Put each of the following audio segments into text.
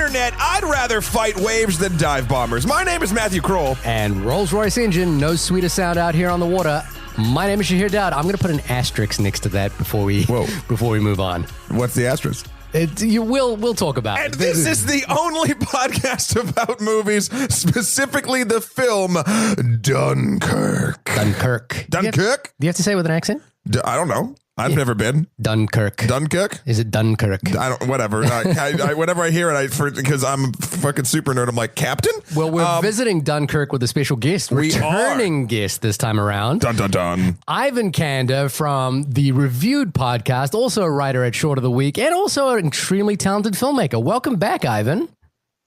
internet, I'd rather fight waves than dive bombers. My name is Matthew Kroll. And Rolls-Royce engine, no sweeter sound out here on the water. My name is Shahir Dowd. I'm going to put an asterisk next to that before we move on. What's the asterisk? We'll talk about and it. This is the only podcast about movies, specifically the film Dunkirk. Dunkirk. Dunkirk? Do you have to say it with an accent? I don't know. I've never been. Dunkirk. Dunkirk? Is it Dunkirk? I don't. Whatever. Whenever I hear it, because I'm a fucking super nerd, I'm like, Captain? Well, we're visiting Dunkirk with a special guest, returning guest this time around. Dun dun dun. Ivan Kander from the Reviewed podcast, also a writer at Short of the Week, and also an extremely talented filmmaker. Welcome back, Ivan.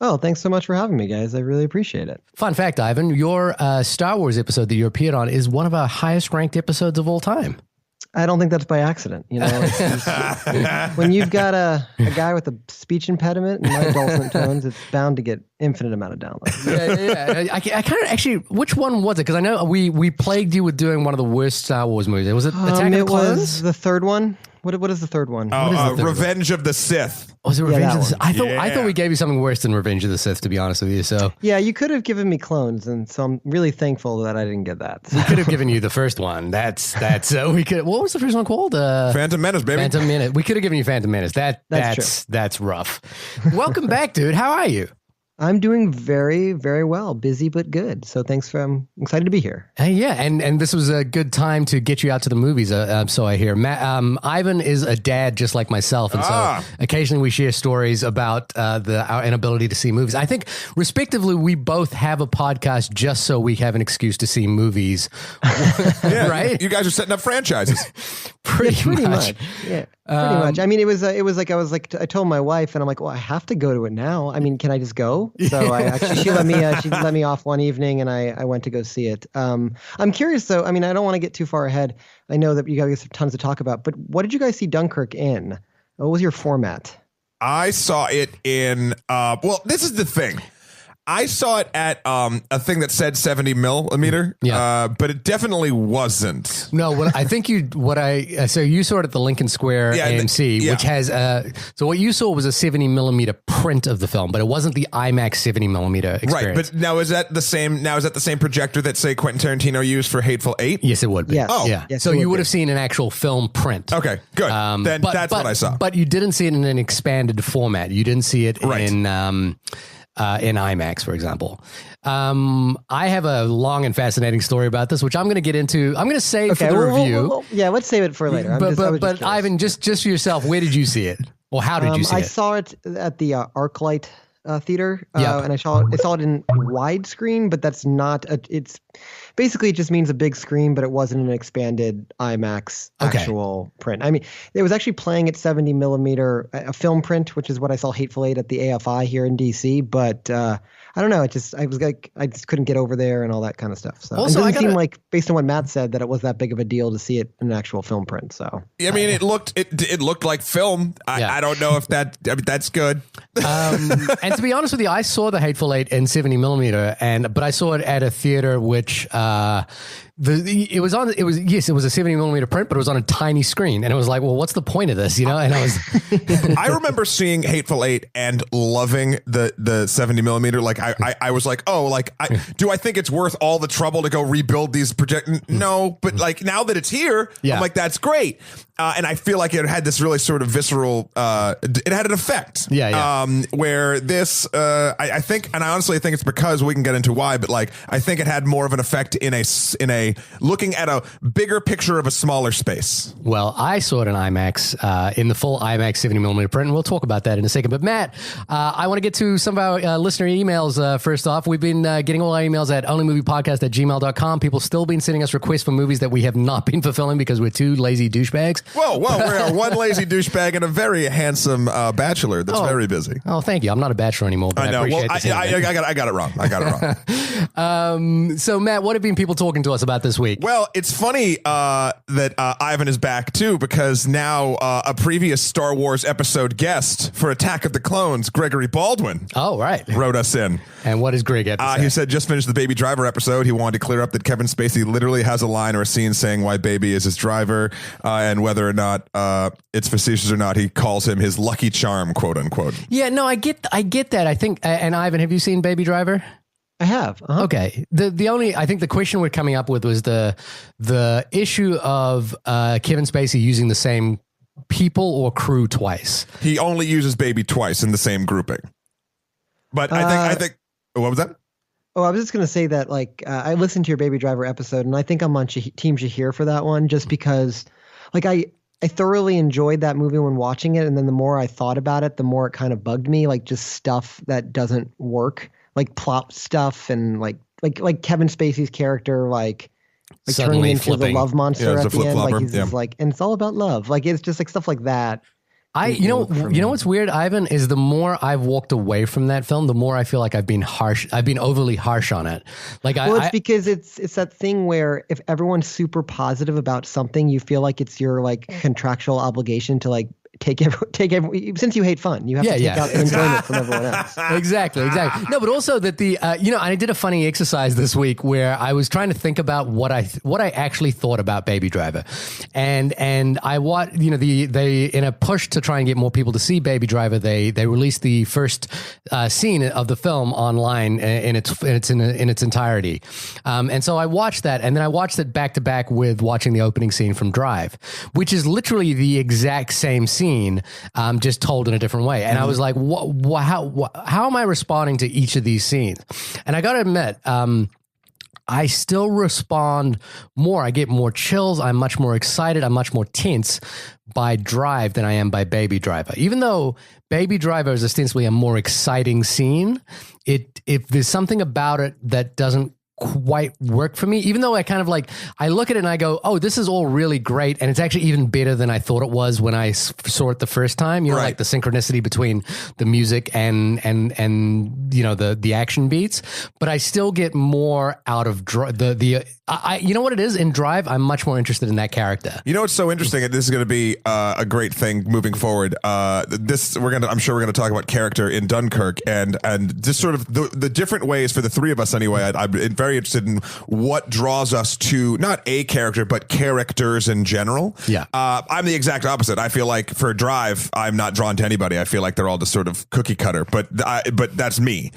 Oh, thanks so much for having me, guys. I really appreciate it. Fun fact, Ivan, your Star Wars episode that you appeared on is one of our highest ranked episodes of all time. I don't think that's by accident. You know, when you've got a guy with a speech impediment and my dulcet tones, it's bound to get infinite amount of downloads. Yeah. I kind of actually, which one was it? Because I know we plagued you with doing one of the worst Star Wars movies. Was it Attack of the Clones? It was the third one. What is the third one? Revenge of the Sith. Was it Revenge of the Sith? I Yeah. thought we gave you something worse than Revenge of the Sith, to be honest with you. So yeah, you could have given me clones, and so I'm really thankful that I didn't get that. we could have given you the first one. That's we could. What was the first one called? Phantom Menace, baby. Phantom Menace. We could have given you Phantom Menace. That's rough. Welcome back, dude. How are you? I'm doing very, very well. Busy but good. So thanks I'm excited to be here. Yeah, and this was a good time to get you out to the movies. So I hear. Ivan is a dad just like myself, and so occasionally we share stories about our inability to see movies. I think, respectively, we both have a podcast just so we have an excuse to see movies. Yeah, right? You guys are setting up franchises. Pretty much. Yeah. Pretty much. I mean, it was like I told my wife, and I'm like, well, I have to go to it now. I mean, can I just go? So she let me off one evening, and I went to go see it. I'm curious though. I mean, I don't want to get too far ahead. I know that you guys have tons to talk about, but what did you guys see Dunkirk in? What was your format? I saw it in. Well, this is the thing. I saw it at a thing that said 70 millimeter, but it definitely wasn't. No, so you saw it at the Lincoln Square AMC, which has so what you saw was a 70 millimeter print of the film, but it wasn't the IMAX 70 millimeter experience. Right, but now is that the same projector that, say, Quentin Tarantino used for Hateful Eight? Yes, it would be. Yes. Oh, yeah. Yes, So you would have seen an actual film print. Okay, good. Then that's what I saw. But you didn't see it in an expanded format. You didn't see it in IMAX, for example. I have a long and fascinating story about this, which I'm going to get into. I'm going to save for the review. Let's save it for later. But Ivan, just for yourself, where did you see it? Or how did you see it? I saw it at the ArcLight theater, and I saw it in widescreen, but that's not. It's basically, it just means a big screen, but it wasn't an expanded IMAX actual print. I mean, it was actually playing at 70 millimeter, a film print, which is what I saw Hateful Eight at the AFI here in DC. But I don't know. I just couldn't get over there and all that kind of stuff. So also, it doesn't seem like, based on what Matt said, that it was that big of a deal to see it in an actual film print. So I mean, it looked like film. I don't know if that's good. And to be honest with you, I saw the Hateful Eight in 70 millimeter, but I saw it at a theater which it was a 70 millimeter print, but it was on a tiny screen, and it was like, well, what's the point of this, you know? And I remember seeing Hateful Eight and loving the 70 millimeter. Like I was like, do I think it's worth all the trouble to go rebuild these No, but like now that it's here, I'm like, that's great. And I feel like it had this really sort of visceral, it had an effect. Where this, I think, and I honestly think it's because we can get into why, but like, I think it had more of an effect in a looking at a bigger picture of a smaller space. Well, I saw it in IMAX, in the full IMAX 70 millimeter print, and we'll talk about that in a second. But Matt, I want to get to some of our listener emails. First off, we've been getting all our emails at onlymoviepodcast@gmail.com. People still been sending us requests for movies that we have not been fulfilling because we're two lazy douchebags. Whoa, we're one lazy douchebag and a very handsome bachelor that's very busy. Oh, thank you. I'm not a bachelor anymore, but I know. I got it wrong. So, Matt, what have been people talking to us about about this week? Well, it's funny that Ivan is back too, because now a previous Star Wars episode guest for Attack of the Clones, Gregory Baldwin, wrote us in. And what does Greg have to say? He said, just finished the Baby Driver episode. He wanted to clear up that Kevin Spacey literally has a line or a scene saying why Baby is his driver, and whether or not it's facetious or not, he calls him his lucky charm, quote unquote. Yeah, no, I get that. I think, and Ivan, have you seen Baby Driver? I have. Uh-huh. Okay. The only, I think the question we're coming up with was the issue of Kevin Spacey using the same people or crew twice. He only uses Baby twice in the same grouping. But I think, what was that? Oh, I was just going to say that, like, I listened to your Baby Driver episode, and I think I'm on Team Shahir for that one, just because, like, I thoroughly enjoyed that movie when watching it, and then the more I thought about it, the more it kind of bugged me, like, just stuff that doesn't work. Like plot stuff and like Kevin Spacey's character like turning into flipping. the love monster at the end. Like he's just like, and it's all about love. Like it's just like stuff like that. You know what's weird, Ivan, is the more I've walked away from that film, the more I feel like I've been overly harsh on it. Like, it's because it's that thing where if everyone's super positive about something, you feel like it's your like contractual obligation to like take every since you hate fun, you have to take out the enjoyment from everyone else. Exactly. No, but also that I did a funny exercise this week where I was trying to think about what I actually thought about Baby Driver, and I watched, they in a push to try and get more people to see Baby Driver, they released the first scene of the film online in its entirety, and so I watched that, and then I watched it back to back with watching the opening scene from Drive, which is literally the exact same scene, just told in a different way. And I was like, how am I responding to each of these scenes? And I got to admit, I still respond more. I get more chills. I'm much more excited. I'm much more tense by Drive than I am by Baby Driver. Even though Baby Driver is ostensibly a more exciting scene, if there's something about it that doesn't quite work for me, even though I kind of like, I look at it and I go, oh, this is all really great, and it's actually even better than I thought it was when I saw it the first time, like the synchronicity between the music and the action beats, but I still get more out of you know what it is, in Drive, I'm much more interested in that character. You know what's so interesting, and this is going to be a great thing moving forward, I'm sure we're going to talk about character in Dunkirk, and just sort of the different ways for the three of us anyway. I'm very interested in what draws us to not a character but characters in general. I'm the exact opposite. I feel like for Drive, I'm not drawn to anybody. I feel like they're all just sort of cookie cutter, but that's me.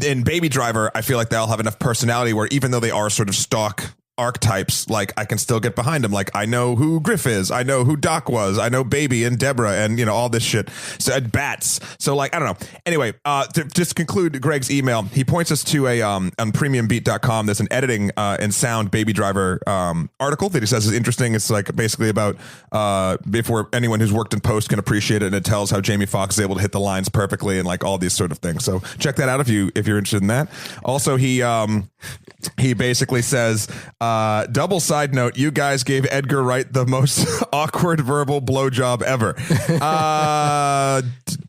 In Baby Driver, I feel like they all have enough personality where even though they are sort of stock archetypes, like I can still get behind them. Like I know who Griff is, I know who Doc was, I know Baby and Deborah, and all this shit. So and Bats. So like I don't know. Anyway, to just conclude Greg's email, he points us to a on premiumbeat.com. There's an editing and sound Baby Driver article that he says is interesting. It's like basically about before anyone who's worked in post can appreciate it, and it tells how Jamie Foxx is able to hit the lines perfectly and like all these sort of things. So check that out if you're interested in that. Also, he basically says, double side note, you guys gave Edgar Wright the most awkward verbal blowjob ever.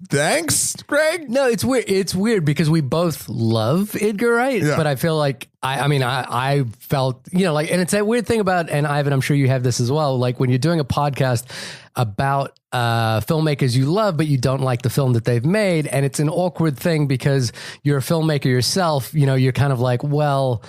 Thanks, Greg. No, it's weird. It's weird because we both love Edgar Wright, but I feel like I felt, like, and it's that weird thing about, and Ivan, I'm sure you have this as well, like when you're doing a podcast about filmmakers you love, but you don't like the film that they've made, and it's an awkward thing because you're a filmmaker yourself, you're kind of like, well,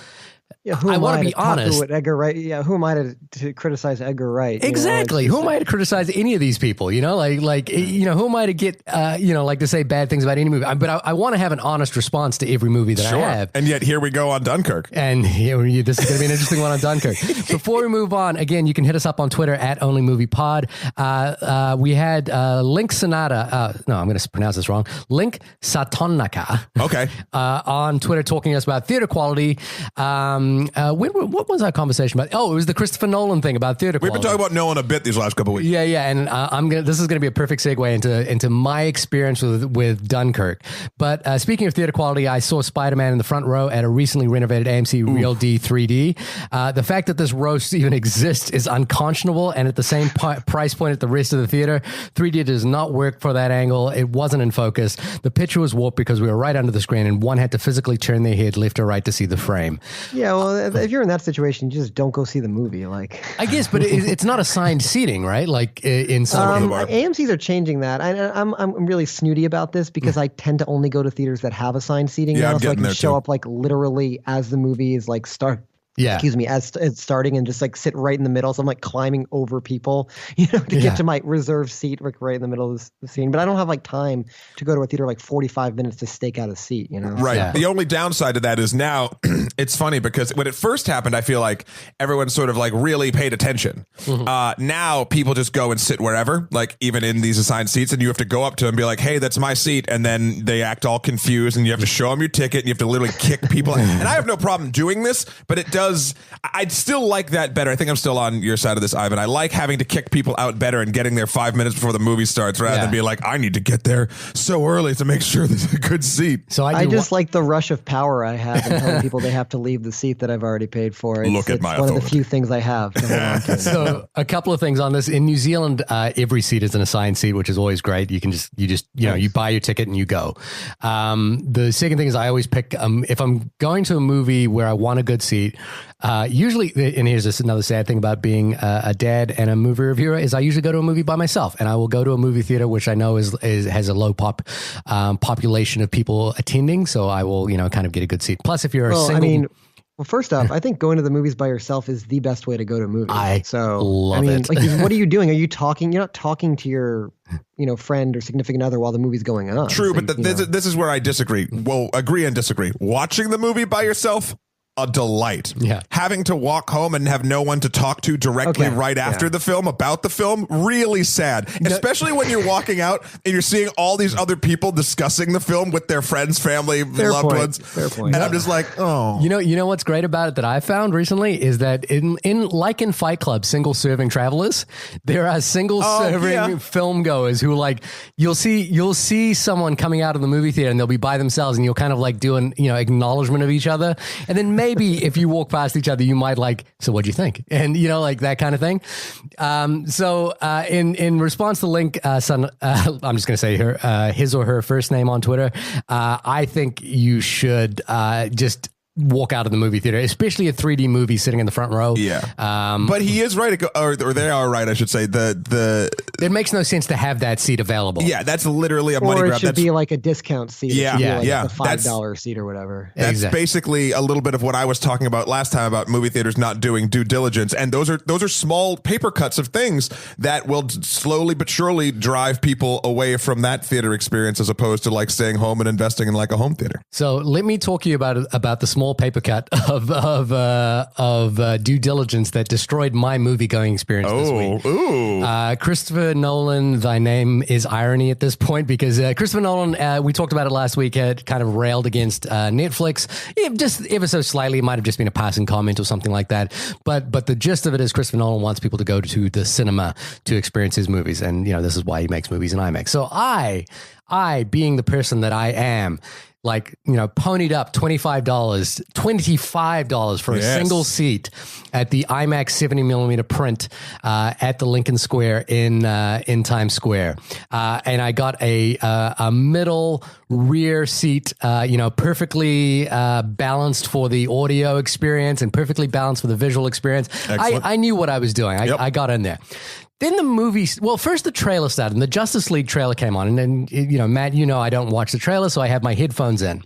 I want to be honest. Edgar Wright, who am I to criticize Edgar Wright? Exactly. Who am I to criticize any of these people? Who am I to get, like to say bad things about any movie? But I want to have an honest response to every movie that I have. And yet here we go on Dunkirk. And this is going to be an interesting one on Dunkirk. Before we move on, again, you can hit us up on Twitter at OnlyMoviePod. We had Link Sonata. No, I'm going to pronounce this wrong. Link Satonaka. Okay. On Twitter talking to us about theater quality. What was our conversation about? Oh, it was the Christopher Nolan thing about theater quality. We've been talking about Nolan a bit these last couple of weeks. Yeah, and this is going to be a perfect segue into my experience with Dunkirk. But speaking of theater quality, I saw Spider-Man in the front row at a recently renovated AMC Real D 3D. The fact that this row even exists is unconscionable, and at the same price point at the rest of the theater, 3D does not work for that angle. It wasn't in focus. The picture was warped because we were right under the screen, and one had to physically turn their head left or right to see the frame. Yeah, Well, if you're in that situation, you just don't go see the movie. Like, I guess, but it's not assigned seating, right? Like in some AMC's are changing that. I'm really snooty about this because I tend to only go to theaters that have assigned seating now, so I can show up like literally as the movie is like as it's starting and just like sit right in the middle. So I'm like climbing over people, to get to my reserved seat like right in the middle of the scene. But I don't have like time to go to a theater like 45 minutes to stake out a seat, Right. Yeah. The only downside to that is now it's funny because when it first happened, I feel like everyone sort of like really paid attention. Now people just go and sit wherever, like even in these assigned seats, and you have to go up to them and be like, hey, that's my seat. And then they act all confused and you have to show them your ticket and you have to literally kick people. And I have no problem doing this, but it does. I'd still like that better. I think I'm still on your side of this, Ivan. I like having to kick people out better and getting there 5 minutes before the movie starts rather than be like, I need to get there so early to make sure there's a good seat. So I just like the rush of power I have and telling people they have to leave the seat that I've already paid for. It's one of the few things I have to hold on to. So a couple of things on this. In New Zealand, every seat is an assigned seat, which is always great. You can just you buy your ticket and you go. The second thing is I always pick if I'm going to a movie where I want a good seat. Usually, and here's just another sad thing about being a dad and a movie reviewer is I usually go to a movie by myself, and I will go to a movie theater which I know has a low population of people attending, so I will kind of get a good seat. Plus, if you're a single. Well, first off, I think going to the movies by yourself is the best way to go to movies. I love it. Like, what are you doing? Are you talking? You're not talking to your friend or significant other while the movie's going on. True, but this is where I disagree. Well, agree and disagree. Watching the movie by yourself, a delight. Yeah. Having to walk home and have no one to talk to directly after the film about the film, really sad. Especially when you're walking out and you're seeing all these other people discussing the film with their friends, family, loved ones. Fair point. And I'm just like, oh. You know what's great about it that I found recently is that in Fight Club, single serving travelers, there are single serving film goers who like you'll see someone coming out of the movie theater and they'll be by themselves and you'll kind of like do an acknowledgement of each other, and then maybe if you walk past each other, you might like, so what'd you think? And, like that kind of thing. So in response to Link, I'm just going to say his or her first name on Twitter, I think you should just walk out of the movie theater, especially a 3D movie sitting in the front row. Yeah. But he is right, or they are right, I should say. It makes no sense to have that seat available. Yeah, that's literally a money grab. Or it should be like a discount seat. Yeah, a $5 seat or whatever. That's basically a little bit of what I was talking about last time about movie theaters not doing due diligence. And those are small paper cuts of things that will slowly but surely drive people away from that theater experience as opposed to like staying home and investing in like a home theater. So let me talk to you about the small paper cut of due diligence that destroyed my movie going experience this week. Christopher Nolan, thy name is irony at this point because Christopher Nolan, we talked about it last week, had kind of railed against Netflix, just ever so slightly. It might have just been a passing comment or something like that. But the gist of it is Christopher Nolan wants people to go to the cinema to experience his movies, and this is why he makes movies in IMAX. So I being the person that I am, like, ponied up $25 for a single seat at the IMAX 70 millimeter print at the Lincoln Square in Times Square. And I got a middle rear seat, perfectly balanced for the audio experience and perfectly balanced for the visual experience. I knew what I was doing. I got in there. Then the movie, first the trailer started, and the Justice League trailer came on, and then, Matt, I don't watch the trailer, so I have my headphones in.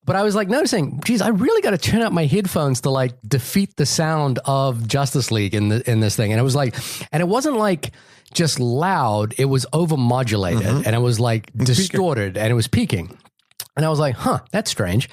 But I was like noticing, geez, I really got to turn up my headphones to like defeat the sound of Justice League in this thing. And it was like, and it wasn't like just loud, it was overmodulated, and it was like distorted, and it was peaking. And I was like, that's strange.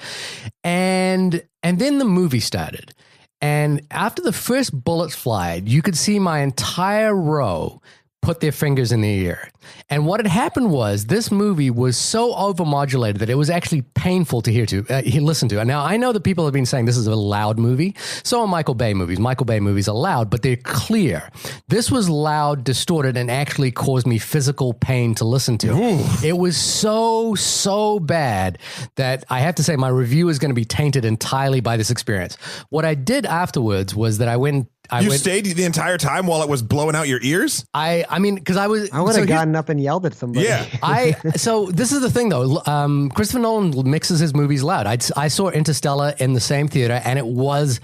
And then the movie started. And after the first bullets flied, you could see my entire row put their fingers in their ear. And what had happened was this movie was so overmodulated that it was actually painful to listen to. And now I know that people have been saying this is a loud movie. So are Michael Bay movies. Michael Bay movies are loud, but they're clear. This was loud, distorted, and actually caused me physical pain to listen to. Ooh. It was so bad that I have to say my review is going to be tainted entirely by this experience. What I did afterwards was that I went You stayed the entire time while it was blowing out your ears? I mean, because I would have gotten up and yelled at somebody. Yeah. So this is the thing though. Christopher Nolan mixes his movies loud. I saw Interstellar in the same theater, and it was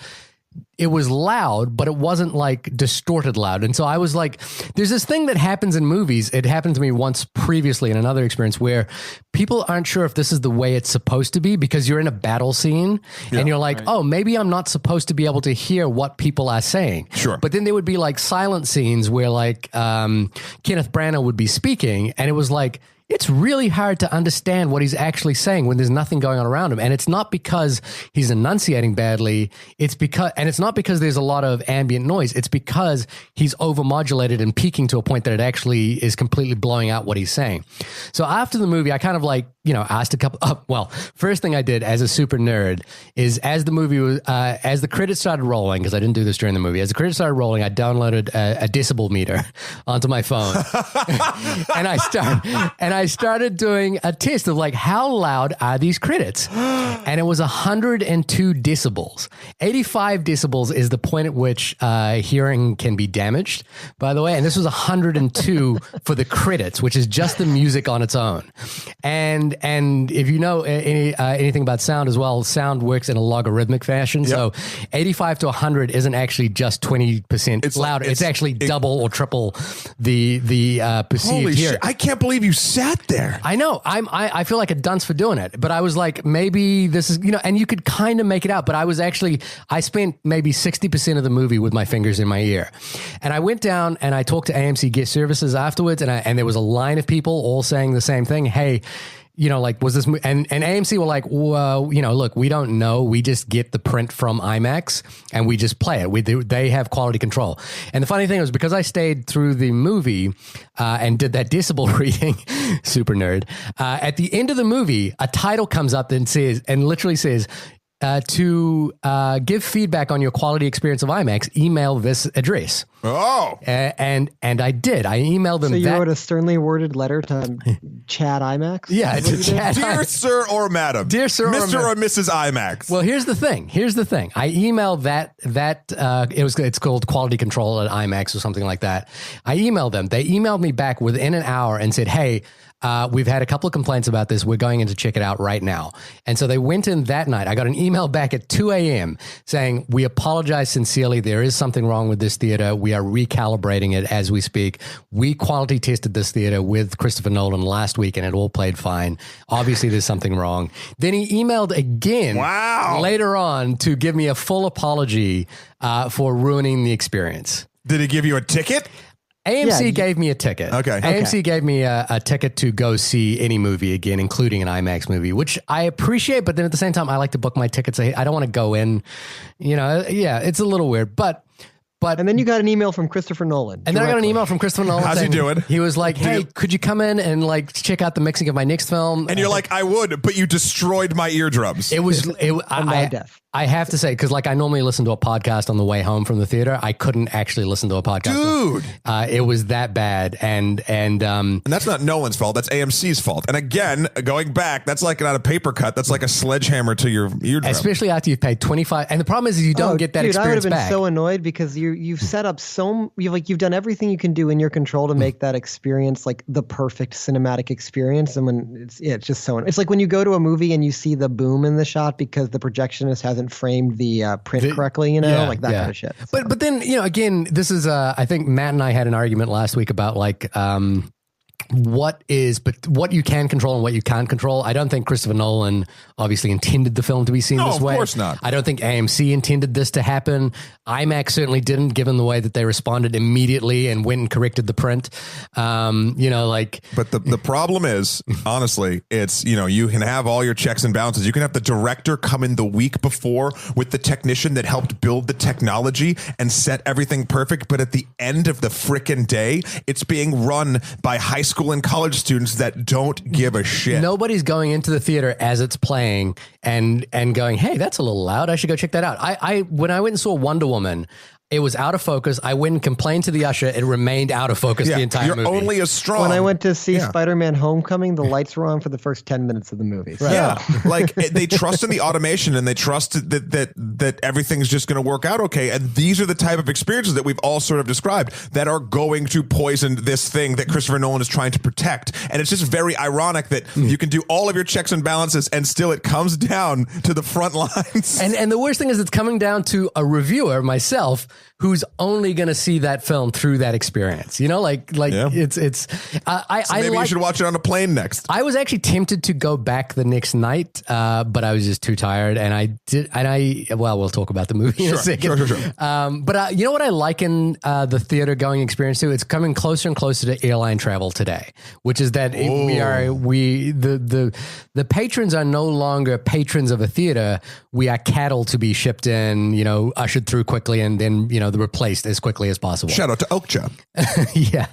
loud, but it wasn't like distorted loud. And so I was like, there's this thing that happens in movies. It happened to me once previously in another experience where people aren't sure if this is the way it's supposed to be because you're in a battle scene and you're like, oh, maybe I'm not supposed to be able to hear what people are saying. Sure. But then there would be like silent scenes where like Kenneth Branagh would be speaking, and it was like, it's really hard to understand what he's actually saying when there's nothing going on around him. And it's not because he's enunciating badly. It's not because there's a lot of ambient noise. It's because he's overmodulated and peaking to a point that it actually is completely blowing out what he's saying. So after the movie, I kind of like, asked a couple, first thing I did as a super nerd is as the movie was, as the credits started rolling, because I didn't do this during the movie, as the credits started rolling, I downloaded a decibel meter onto my phone. and I started doing a test of like, how loud are these credits? And it was 102 decibels. 85 decibels is the point at which hearing can be damaged, by the way. And this was 102 for the credits, which is just the music on its own. And if you know anything about sound as well, sound works in a logarithmic fashion. Yep. So 85 to 100 isn't actually just 20% louder. It's actually double or triple the perceived hearing. I can't believe you sat there. I know. I feel like a dunce for doing it, but I was like, maybe this is, and you could kind of make it out, but I spent maybe 60% of the movie with my fingers in my ear. And I went down and I talked to AMC Guest Services afterwards, and there was a line of people all saying the same thing. Hey, was this, and AMC were like, well, look, we don't know. We just get the print from IMAX and we just play it. They have quality control. And the funny thing was, because I stayed through the movie and did that decibel reading, super nerd, at the end of the movie, a title comes up and literally says, to give feedback on your quality experience of IMAX, email this address. Oh, and I did. I emailed them. So you wrote a sternly worded letter to Chad IMAX? Yeah, to Chad. Dear Sir or Madam. Dear Sir Mr. or Mrs. IMAX. Well, here's the thing. I emailed it's called quality control at IMAX or something like that. I emailed them. They emailed me back within an hour and said, hey, we've had a couple of complaints about this. We're going in to check it out right now. And so they went in that night. I got an email back at 2 a.m. saying, we apologize sincerely. There is something wrong with this theater. We are recalibrating it as we speak. We quality tested this theater with Christopher Nolan last week and it all played fine. Obviously, there's something wrong. Then he emailed again later on to give me a full apology for ruining the experience. Did he give you a ticket? AMC gave me a ticket. Okay. AMC gave me a ticket to go see any movie again, including an IMAX movie, which I appreciate. But then at the same time, I like to book my tickets. I don't want to go in, it's a little weird, but and then you got an email from Christopher Nolan. And then I got an email from Christopher Nolan. How's he doing? He was like, hey, could you come in and like check out the mixing of my next film? And you're like, I would, but you destroyed my eardrums. I have to say, because like I normally listen to a podcast on the way home from the theater. I couldn't actually listen to a podcast. Dude. It was that bad. And that's not Nolan's fault. That's AMC's fault. And again, going back, that's like not a paper cut. That's like a sledgehammer to your eardrum. Especially after you've paid $25. And the problem is you don't get that experience back. I would have been so annoyed because you've set up you've done everything you can do in your control to make that experience like the perfect cinematic experience. And when it's just so, it's like when you go to a movie and you see the boom in the shot because the projectionist hasn't framed the print correctly, like that kind of shit. So. But then, again, this is, I think Matt and I had an argument last week about like, what you can control and what you can't control. I don't think Christopher Nolan obviously intended the film to be seen this way. Of course not. I don't think AMC intended this to happen. IMAX certainly didn't, given the way that they responded immediately and went and corrected the print. But the problem is, honestly, it's, you can have all your checks and balances. You can have the director come in the week before with the technician that helped build the technology and set everything perfect. But at the end of the frickin' day, it's being run by high school and college students that don't give a shit. Nobody's going into the theater as it's playing and going, hey, that's a little loud. I should go check that out. When I went and saw Wonder Woman, It was out of focus. I went and complained to the usher. It remained out of focus the entire movie. You're only as strong. When I went to see Spider-Man Homecoming, the lights were on for the first 10 minutes of the movie. So. Right. Yeah, like they trust in the automation and they trust that everything's just going to work out okay. And these are the type of experiences that we've all sort of described that are going to poison this thing that Christopher Nolan is trying to protect. And it's just very ironic that you can do all of your checks and balances and still it comes down to the front lines. And the worst thing is it's coming down to a reviewer, myself, who's only going to see that film through that experience. You know, it's maybe you should watch it on a plane next. I was actually tempted to go back the next night, but I was just too tired. And we'll talk about the movie in a second. Sure. But you know what I liken the theater going experience to? It's coming closer and closer to airline travel today, which is that the patrons are no longer patrons of a theater. We are cattle to be shipped in, ushered through quickly and then, replaced as quickly as possible. Shout out to Oakja. Yeah.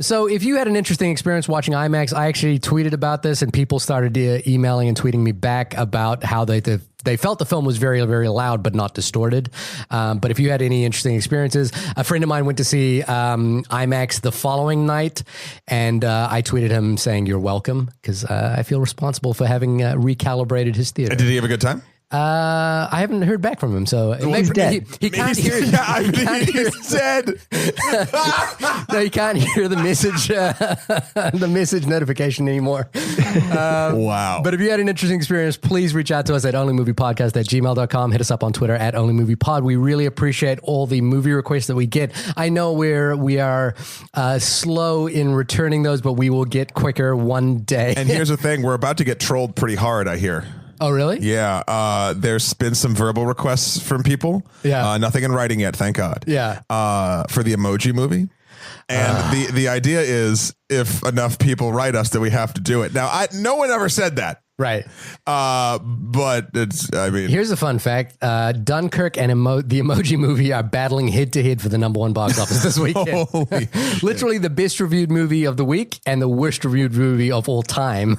So if you had an interesting experience watching IMAX, I actually tweeted about this and people started emailing and tweeting me back about how they felt the film was very, very loud, but not distorted. But if you had any interesting experiences, a friend of mine went to see IMAX the following night, and I tweeted him saying, "You're welcome," because I feel responsible for having recalibrated his theater. Did he have a good time? I haven't heard back from him, so he's dead. He can't hear. He's dead. No, he can't hear the message, the message notification anymore. Wow! But if you had an interesting experience, please reach out to us at onlymoviepodcast@gmail.com. Hit us up on Twitter at onlymoviepod. We really appreciate all the movie requests that we get. I know we are slow in returning those, but we will get quicker one day. And here's the thing: we're about to get trolled pretty hard, I hear. Oh, really? Yeah. There's been some verbal requests from people. Yeah. Nothing in writing yet, thank God. Yeah. For the Emoji Movie. And the idea is if enough people write us that we have to do it. Now, no one ever said that. Right. But here's a fun fact. Dunkirk and the Emoji Movie are battling head to head for the #1 box office this weekend. Literally the best reviewed movie of the week and the worst reviewed movie of all time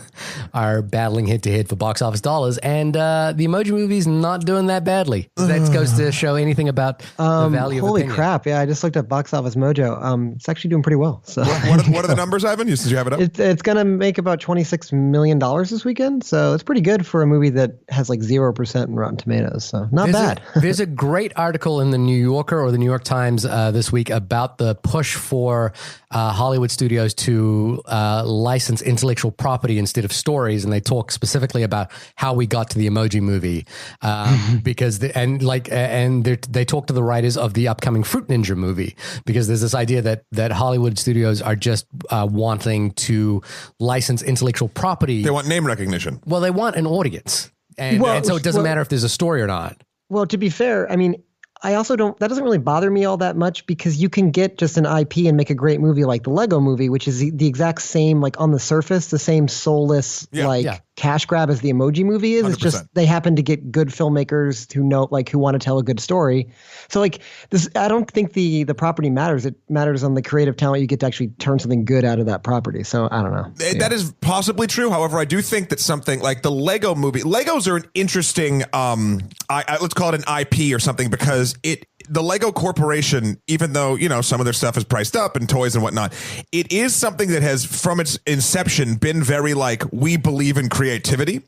are battling head to head for box office dollars. And the Emoji Movie is not doing that badly. That goes to show anything about the value of opinion. Holy crap. Yeah, I just looked at Box Office Mojo. It's actually doing pretty well. So what are the numbers, Ivan? Since you have it up? It's going to make about $26 million this weekend. So it's pretty good for a movie that has like 0% in Rotten Tomatoes. So not bad. There's a great article in the New Yorker or the New York Times this week about the push for Hollywood studios to license intellectual property instead of stories. And they talk specifically about how we got to the Emoji Movie because they talk to the writers of the upcoming Fruit Ninja movie because there's this idea that Hollywood studios are just wanting to license intellectual property. They want name recognition. Well, they want an audience. And so it doesn't matter if there's a story or not. Well, to be fair, I mean, I also that doesn't really bother me all that much because you can get just an IP and make a great movie like the Lego Movie, which is the exact same, like on the surface, the same soulless, cash grab as the Emoji Movie is. 100%. It's just they happen to get good filmmakers who want to tell a good story. So like this, I don't think the property matters. It matters on the creative talent you get to actually turn something good out of that property. So I don't know. That is possibly true. However, I do think that something like the Lego Movie, Legos are an interesting, let's call it an IP or something because the Lego Corporation, even though, some of their stuff is priced up and toys and whatnot, it is something that has from its inception been very like, we believe in creativity.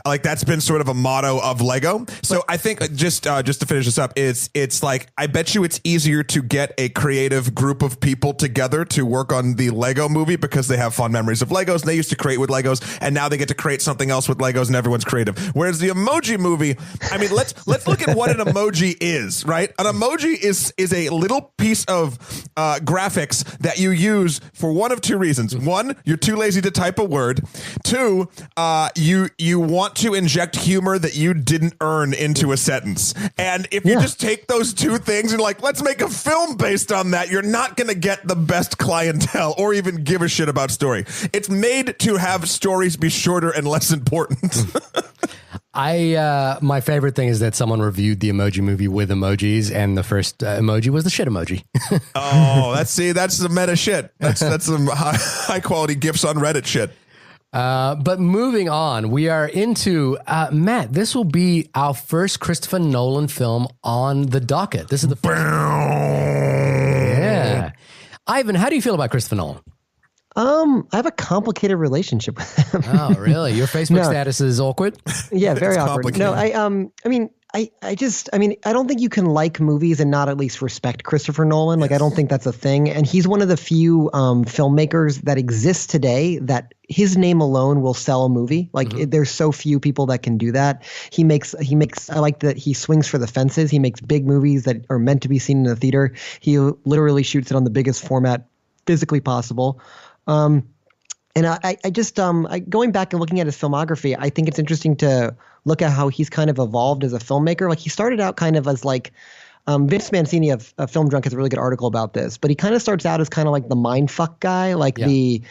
Like that's been sort of a motto of Lego. So I think just to finish this up, it's like I bet you it's easier to get a creative group of people together to work on the Lego Movie because they have fond memories of Legos and they used to create with Legos and now they get to create something else with Legos and everyone's creative. Whereas the Emoji Movie, I mean, let's look at what an emoji is, right? An emoji is a little piece of graphics that you use for one of two reasons. One, you're too lazy to type a word. Two, you want to inject humor that you didn't earn into a sentence. And if you just take those two things and like, let's make a film based on that, you're not going to get the best clientele or even give a shit about story. It's made to have stories be shorter and less important. My favorite thing is that someone reviewed the Emoji Movie with emojis, and the first emoji was the shit emoji. Oh, that's some meta shit. That's some high quality GIFs on Reddit shit. But moving on, we are into Matt. This will be our first Christopher Nolan film on the docket. This is the first. Yeah, Ivan, how do you feel about Christopher Nolan? I have a complicated relationship with him. Oh, really? Your Facebook status is awkward? Yeah, very awkward. No, I mean, I don't think you can like movies and not at least respect Christopher Nolan. Like, I don't think that's a thing. And he's one of the few filmmakers that exists today that his name alone will sell a movie. Like, there's so few people that can do that. He makes, I like that he swings for the fences. He makes big movies that are meant to be seen in the theater. He literally shoots it on the biggest format physically possible. And I just going back and looking at his filmography, I think it's interesting to look at how he's kind of evolved as a filmmaker. Like, he started out kind of as like Vince Mancini of Film Drunk has a really good article about this, but he kind of starts out as kind of like the mindfuck guy, like the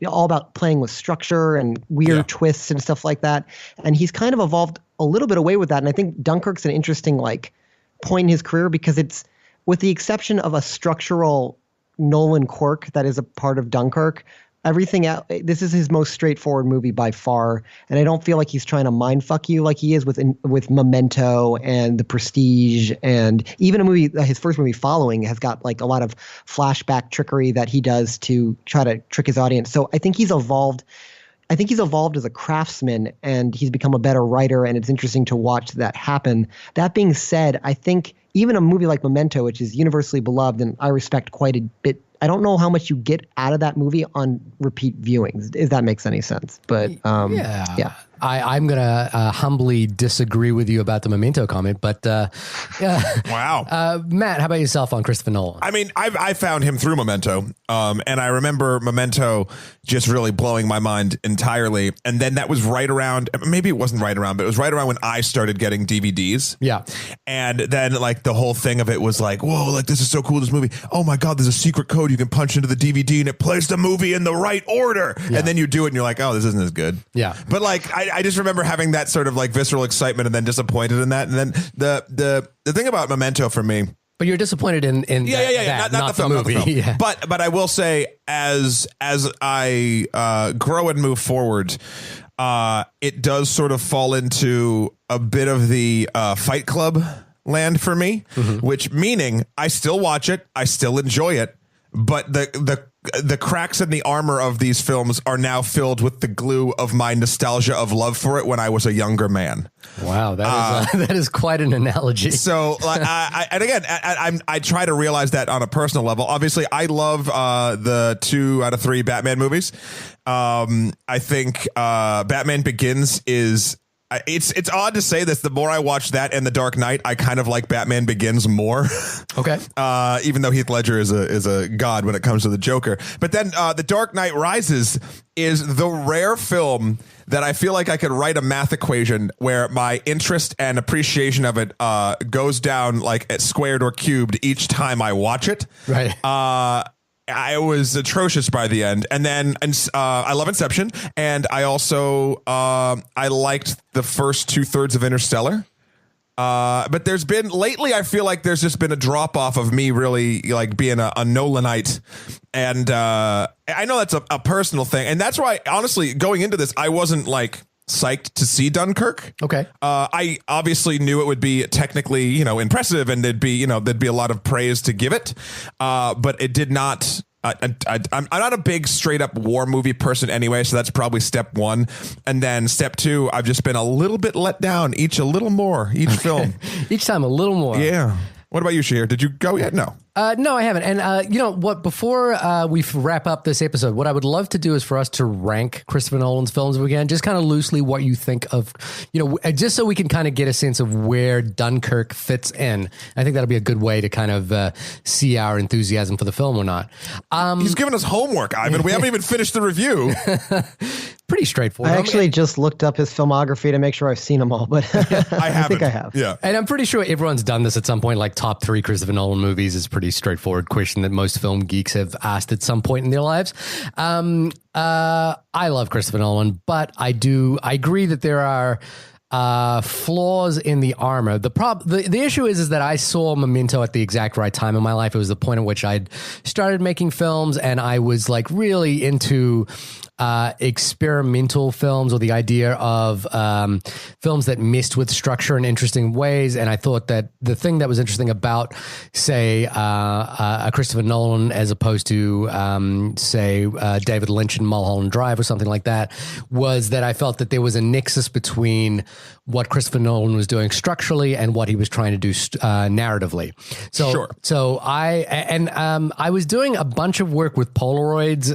all about playing with structure and weird twists and stuff like that. And he's kind of evolved a little bit away with that. And I think Dunkirk's an interesting like point in his career because it's, with the exception of a structural Nolan quirk that is a part of Dunkirk, everything else, this is his most straightforward movie by far, and I don't feel like he's trying to mindfuck you like he is with Memento and The Prestige, and even his first movie Following has got like a lot of flashback trickery that he does to try to trick his audience. So I think he's evolved. I think he's evolved as a craftsman, and he's become a better writer, and it's interesting to watch that happen. That being said, I think even a movie like Memento, which is universally beloved and I respect quite a bit, I don't know how much you get out of that movie on repeat viewings, if that makes any sense. But yeah. I'm going to humbly disagree with you about the Memento comment, but wow. Matt, how about yourself on Christopher Nolan? I mean, I found him through Memento, and I remember Memento just really blowing my mind entirely. And then that was right around, maybe it wasn't right around, but it was right around when I started getting DVDs. Yeah. And then like the whole thing of it was like, whoa, like this is so cool, this movie. Oh my God, there's a secret code you can punch into the DVD and it plays the movie in the right order. Yeah. And then you do it and you're like, oh, this isn't as good. Yeah. But like, I just remember having that sort of like visceral excitement and then disappointed in that. And then the thing about Memento for me. But you're disappointed in that, not the film, movie. Not the film. Yeah. But I will say, as I grow and move forward, it does sort of fall into a bit of the Fight Club land for me, which meaning I still watch it, I still enjoy it, but the cracks in the armor of these films are now filled with the glue of my nostalgia of love for it when I was a younger man. Wow, that is quite an analogy. So, and again, I try to realize that on a personal level. Obviously, I love the 2 out of 3 Batman movies. I think Batman Begins is. It's odd to say this. The more I watch that and The Dark Knight, I kind of like Batman Begins more. Okay. Even though Heath Ledger is a god when it comes to the Joker. But then The Dark Knight Rises is the rare film that I feel like I could write a math equation where my interest and appreciation of it goes down like at squared or cubed each time I watch it. Right. I was atrocious by the end. And then I love Inception. And I also I liked the first 2/3 of Interstellar. But there's been lately, I feel like there's just been a drop off of me really like being a Nolanite. And I know that's a personal thing. And that's why, honestly, going into this, I wasn't like psyched to see Dunkirk. Okay. I obviously knew it would be technically, impressive and there'd be a lot of praise to give it. But it did not. I'm not a big straight up war movie person anyway, so that's probably step 1. And then step 2, I've just been a little bit let down each film. Each time a little more. Yeah. What about you, Shahir? Did you go yet? No. No, I haven't. And you know what? Before we wrap up this episode, what I would love to do is for us to rank Christopher Nolan's films again, just kind of loosely what you think of, just so we can kind of get a sense of where Dunkirk fits in. I think that'll be a good way to kind of see our enthusiasm for the film or not. He's given us homework, Ivan. We haven't even finished the review. Pretty straightforward. I actually just looked up his filmography to make sure I've seen them all, but I think I have. Yeah. And I'm pretty sure everyone's done this at some point, like top 3 Christopher Nolan movies is pretty straightforward question that most film geeks have asked at some point in their lives. I love Christopher Nolan, but I agree that there are flaws in the armor. The issue is that I saw Memento at the exact right time in my life. It was the point at which I'd started making films and I was like really into experimental films, or the idea of films that messed with structure in interesting ways. And I thought that the thing that was interesting about, say, a Christopher Nolan as opposed to, say, David Lynch and Mulholland Drive or something like that, was that I felt that there was a nexus between what Christopher Nolan was doing structurally and what he was trying to do narratively. So I was doing a bunch of work with Polaroids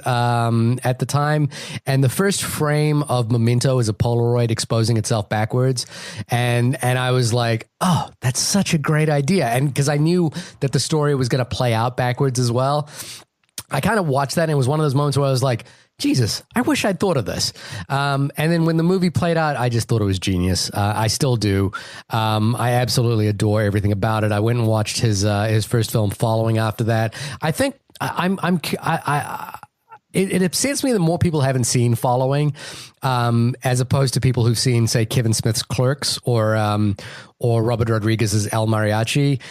at the time, and the first frame of Memento is a Polaroid exposing itself backwards, and I was like, oh, that's such a great idea, and because I knew that the story was going to play out backwards as well. I kind of watched that, and it was one of those moments where I was like, Jesus, I wish I'd thought of this. And then when the movie played out, I just thought it was genius. I still do. I absolutely adore everything about it. I went and watched his first film following after that. I think it upsets me that more people haven't seen Following, as opposed to people who've seen, say, Kevin Smith's Clerks or Robert Rodriguez's El Mariachi,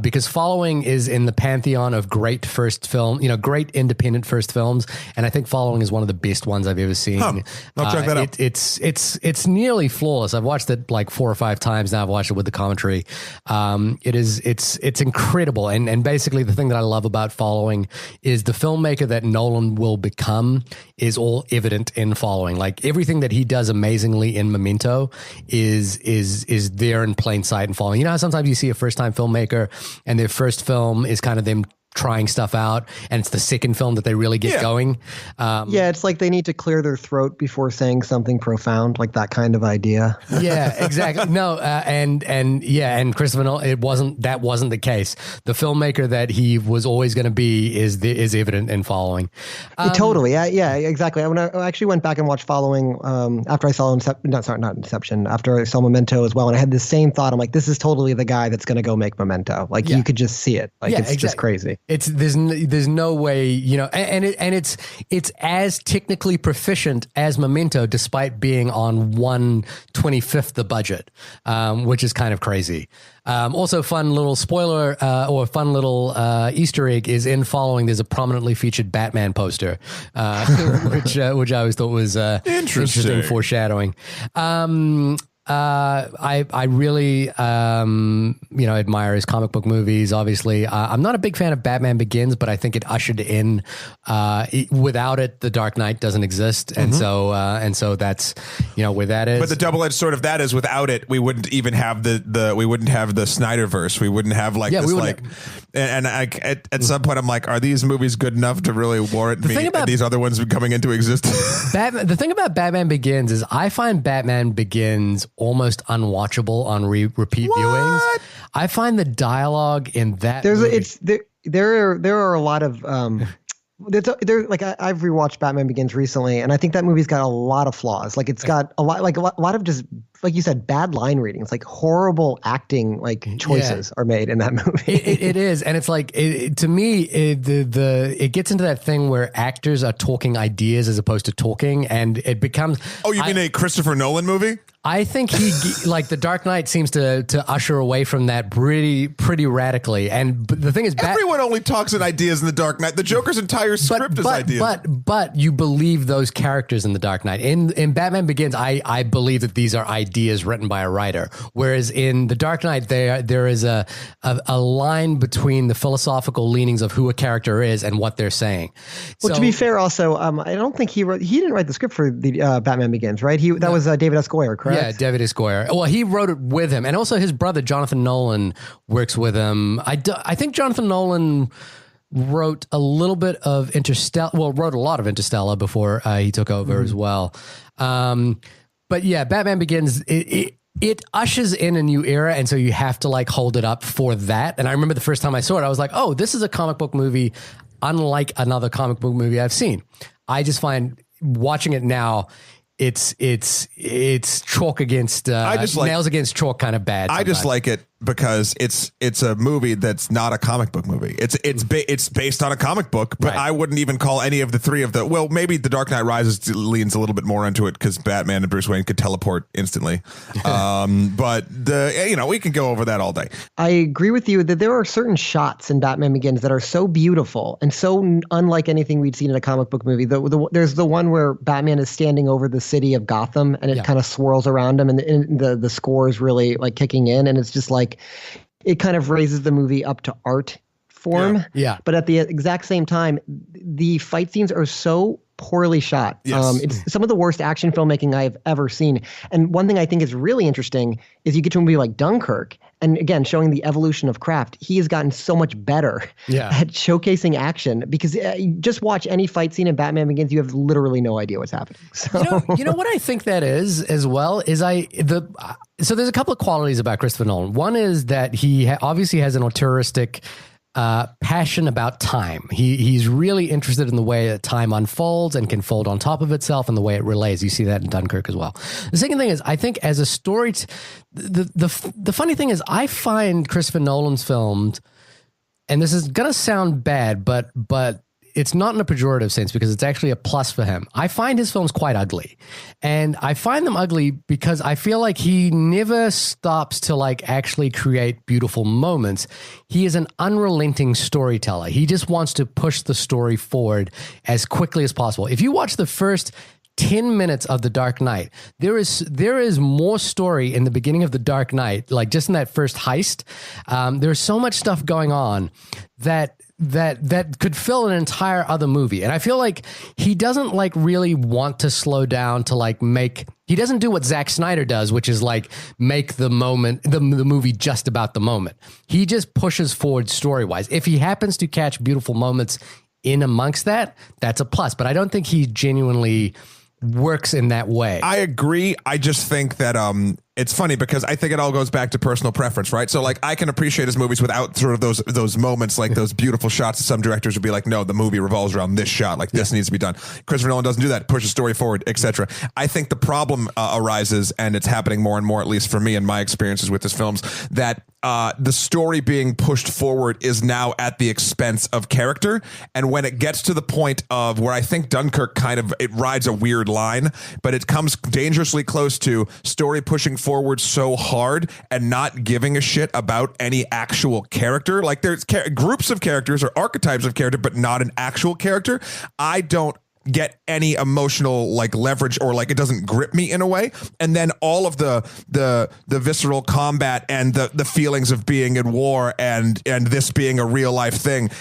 because Following is in the pantheon of great first film, great independent first films, and I think Following is one of the best ones I've ever seen. I'll check that out. It's nearly flawless. I've watched it like 4 or 5 times now. I've watched it with the commentary. It's incredible, and basically the thing that I love about Following is the filmmaker that Nolan will become is all evident in Following. Like everything that he does amazingly in Memento is there in plain sight and Following. You know how sometimes you see a first time filmmaker and their first film is kind of them trying stuff out, and it's the second film that they really get going. It's like they need to clear their throat before saying something profound, like that kind of idea. Yeah, exactly. No, and Christopher Nolan, that wasn't the case. The filmmaker that he was always going to be is evident in Following. Totally, yeah, exactly. When I actually went back and watched Following after I saw not Inception, after I saw Memento as well, and I had the same thought. I'm like, this is totally the guy that's going to go make Memento. Like you could just see it. Like it's just crazy. There's no way, and it's as technically proficient as Memento, despite being on 1/25th the budget, which is kind of crazy. Also, fun little spoiler or fun little Easter egg is in Following. There's a prominently featured Batman poster, which I always thought was interesting foreshadowing. I really, admire his comic book movies. Obviously, I'm not a big fan of Batman Begins, but I think it ushered in. Without it, The Dark Knight doesn't exist, and so that's where that is. But the double-edged sword of that is, without it, we wouldn't even have we wouldn't have the Snyderverse. We wouldn't have at some point I'm like, are these movies good enough to really warrant these other ones coming into existence? The thing about Batman Begins is I find Batman Begins almost unwatchable on repeat viewings. I find the dialogue in that there are a lot of I've rewatched Batman Begins recently, and I think that movie's got a lot of flaws. Like it's got a lot of just, like you said, bad line readings, like horrible acting, like choices are made in that movie. It is, and it's like to me, it gets into that thing where actors are talking ideas as opposed to talking, and it becomes. Oh, you mean a Christopher Nolan movie? I think like The Dark Knight seems to usher away from that pretty radically. And the thing is, everyone only talks in ideas in The Dark Knight. The Joker's entire script is ideas. But you believe those characters in The Dark Knight. In Batman Begins, I believe that these are ideas written by a writer. Whereas in The Dark Knight, there is a line between the philosophical leanings of who a character is and what they're saying. Well, to be fair, also, I don't think he didn't write the script for the Batman Begins, right? That was David S. Goyer, correct? Yeah, David S. Goyer. Well, he wrote it with him, and also his brother Jonathan Nolan works with him. I think Jonathan Nolan wrote a little bit of Interstellar. Well, wrote a lot of Interstellar before he took over as well. But yeah, Batman Begins. It ushers in a new era, and so you have to like hold it up for that. And I remember the first time I saw it, I was like, "Oh, this is a comic book movie, unlike another comic book movie I've seen." I just find watching it now, it's chalk against nails against chalk kind of bad. I just like it because it's a movie that's not a comic book movie. It's based on a comic book, but I wouldn't even call any of the three of the. Well, maybe The Dark Knight Rises leans a little bit more into it because Batman and Bruce Wayne could teleport instantly. But we can go over that all day. I agree with you that there are certain shots in Batman Begins that are so beautiful and so unlike anything we'd seen in a comic book movie. There's the one where Batman is standing over the city of Gotham and it kind of swirls around him, and the score is really like kicking in, and it's just like it kind of raises the movie up to art form. Yeah. But at the exact same time, the fight scenes are so poorly shot. Yes. It's some of the worst action filmmaking I've ever seen. And one thing I think is really interesting is you get to a movie like Dunkirk, and again, showing the evolution of craft. He has gotten so much better at showcasing action, because just watch any fight scene in Batman Begins, you have literally no idea what's happening. So. You know what I think that is as well is so there's a couple of qualities about Christopher Nolan. One is that he obviously has an auteuristic passion about time. He's really interested in the way that time unfolds and can fold on top of itself and the way it relays. You see that in Dunkirk as well. The second thing is, I think as a story, the funny thing is, I find Christopher Nolan's films, and this is going to sound bad, but it's not in a pejorative sense because it's actually a plus for him. I find his films quite ugly, and I find them ugly because I feel like he never stops to like actually create beautiful moments. He is an unrelenting storyteller. He just wants to push the story forward as quickly as possible. If you watch the first 10 minutes of The Dark Knight, there is more story in the beginning of The Dark Knight, like just in that first heist. There's so much stuff going on that could fill an entire other movie. And I feel like he doesn't like really want to slow down to like he doesn't do what Zack Snyder does, which is like make the movie just about the moment. He just pushes forward story-wise. If he happens to catch beautiful moments in amongst that, that's a plus. But I don't think he genuinely works in that way. I agree. I just think that it's funny because I think it all goes back to personal preference, right? So like I can appreciate his movies without sort of those moments, like those beautiful shots that some directors would be like, no, the movie revolves around this shot, like this needs to be done. Christopher Nolan doesn't do that, pushes story forward, etc. I think the problem arises, and it's happening more and more, at least for me and my experiences with his films, that the story being pushed forward is now at the expense of character. And when it gets to the point of where I think Dunkirk it rides a weird line, but it comes dangerously close to story pushing forward so hard and not giving a shit about any actual character. Like there's groups of characters or archetypes of character, but not an actual character. I don't get any emotional like leverage, or like it doesn't grip me in a way. And then all of the visceral combat and the feelings of being in war and this being a real life thing,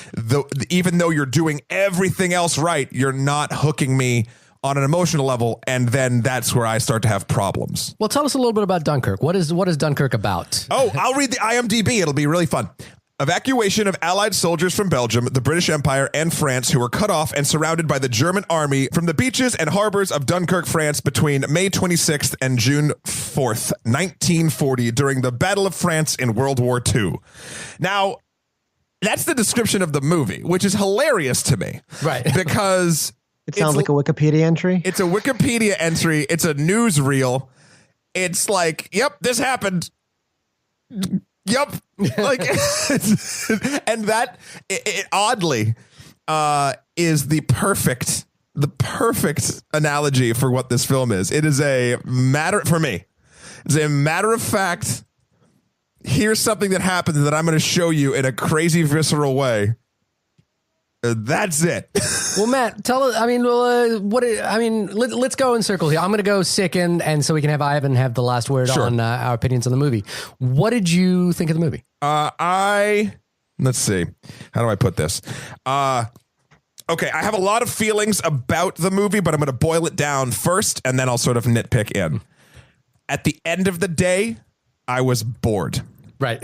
even though you're doing everything else right, you're not hooking me on an emotional level, and then that's where I start to have problems. Well, tell us a little bit about Dunkirk. What is Dunkirk about? Oh, I'll read the IMDb. It'll be really fun. Evacuation of Allied soldiers from Belgium, the British Empire, and France, who were cut off and surrounded by the German army from the beaches and harbors of Dunkirk, France, between May 26th and June 4th, 1940, during the Battle of France in World War II. Now, that's the description of the movie, which is hilarious to me. Right. Because it sounds like a Wikipedia entry. It's a Wikipedia entry. It's a newsreel. It's like, yep, this happened. Yep. Like, and that it oddly is the perfect analogy for what this film is. It is for me. It's a matter of fact. Here's something that happens that I'm going to show you in a crazy visceral way. That's it. Well, Matt, tell us. I mean, let's go in circles here. I'm going to go second, and so we can have Ivan have the last word on our opinions on the movie. What did you think of the movie? Let's see. How do I put this? Okay, I have a lot of feelings about the movie, but I'm going to boil it down first, and then I'll sort of nitpick in. At the end of the day, I was bored. Right.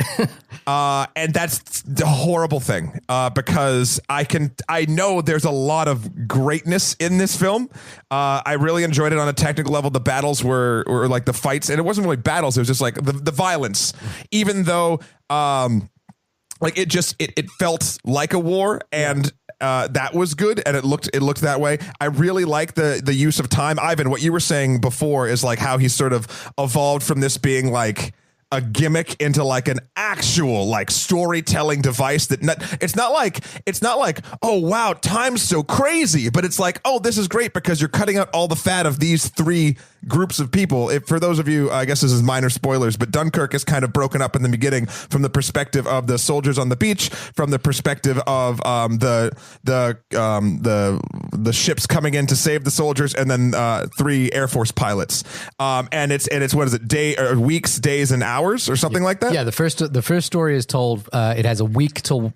And that's the horrible thing, because I know there's a lot of greatness in this film. I really enjoyed it on a technical level. The battles were like the fights, and it wasn't really battles. It was just like the violence, even though, like it felt like a war, and that was good, and it looked that way. I really like the use of time. Ivan, what you were saying before is like how he sort of evolved from this being like a gimmick into like an actual like storytelling device that it's not like, oh wow, time's so crazy, but it's like, oh, this is great because you're cutting out all the fat of these three groups of people. For those of you, I guess this is minor spoilers, but Dunkirk is kind of broken up in the beginning from the perspective of the soldiers on the beach, from the perspective of the ships coming in to save the soldiers, and then 3 Air Force pilots. And it's what is it, weeks, days, and hours or something like that? Yeah, the first story is told, it has a week till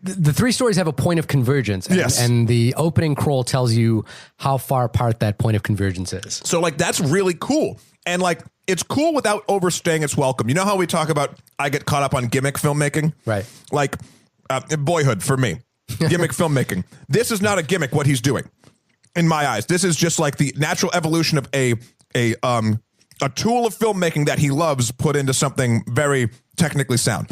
the 3 stories have a point of convergence. And, yes. And the opening crawl tells you how far apart that point of convergence is. So like that's really cool. And like it's cool without overstaying its welcome. You know how we talk about I get caught up on gimmick filmmaking? Right. Like Boyhood for me. Gimmick filmmaking. This is not a gimmick what he's doing. In my eyes, this is just like the natural evolution of a tool of filmmaking that he loves put into something very technically sound.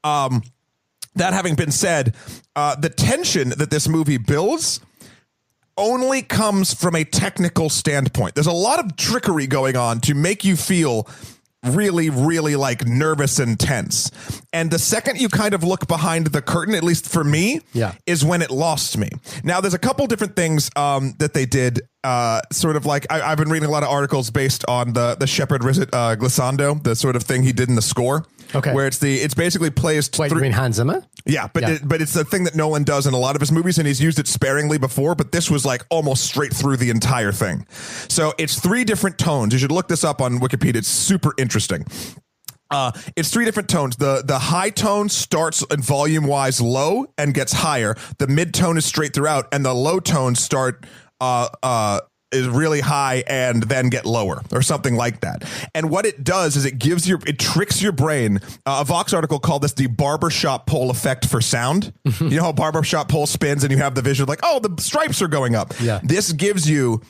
That having been said, the tension that this movie builds only comes from a technical standpoint. There's a lot of trickery going on to make you feel really, really like nervous and tense. And the second you kind of look behind the curtain, at least for me, is when it lost me. Now, there's a couple different things that they did. Sort of like I've been reading a lot of articles based on the Shepherd Glissando, the sort of thing he did in the score. Okay, where it's basically plays. Wait, you mean Hans Zimmer? Yeah, but it's the thing that Nolan does in a lot of his movies, and he's used it sparingly before. But this was like almost straight through the entire thing. So it's 3 different tones. You should look this up on Wikipedia. It's super interesting. It's 3 different tones. The high tone starts in volume wise low and gets higher. The mid tone is straight throughout, and the low tones start is really high and then get lower or something like that. And what it does is it tricks your brain. A Vox article called this the barbershop pole effect for sound. You know how barbershop pole spins and you have the vision like, oh, the stripes are going up. Yeah. This gives you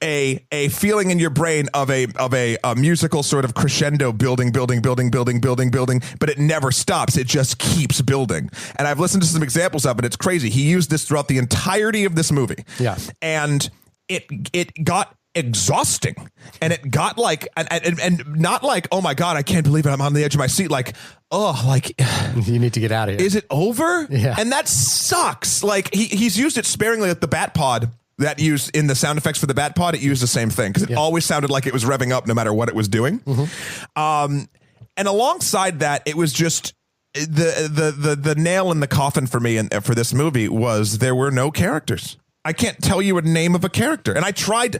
a feeling in your brain of a musical sort of crescendo building, but it never stops. It just keeps building. And I've listened to some examples of it. It's crazy. He used this throughout the entirety of this movie. Yeah. And it got exhausting, and it got like, and not like, oh my God, I can't believe it, I'm on the edge of my seat. Like, oh, like you need to get out of here. Is it over? Yeah. And that sucks. Like he's used it sparingly at the Bat Pod. That used in the sound effects for the Bat Pod, it used the same thing because it always sounded like it was revving up no matter what it was doing. And alongside that, it was just the nail in the coffin for me and for this movie was there were no characters. I can't tell you a name of a character. And I tried to,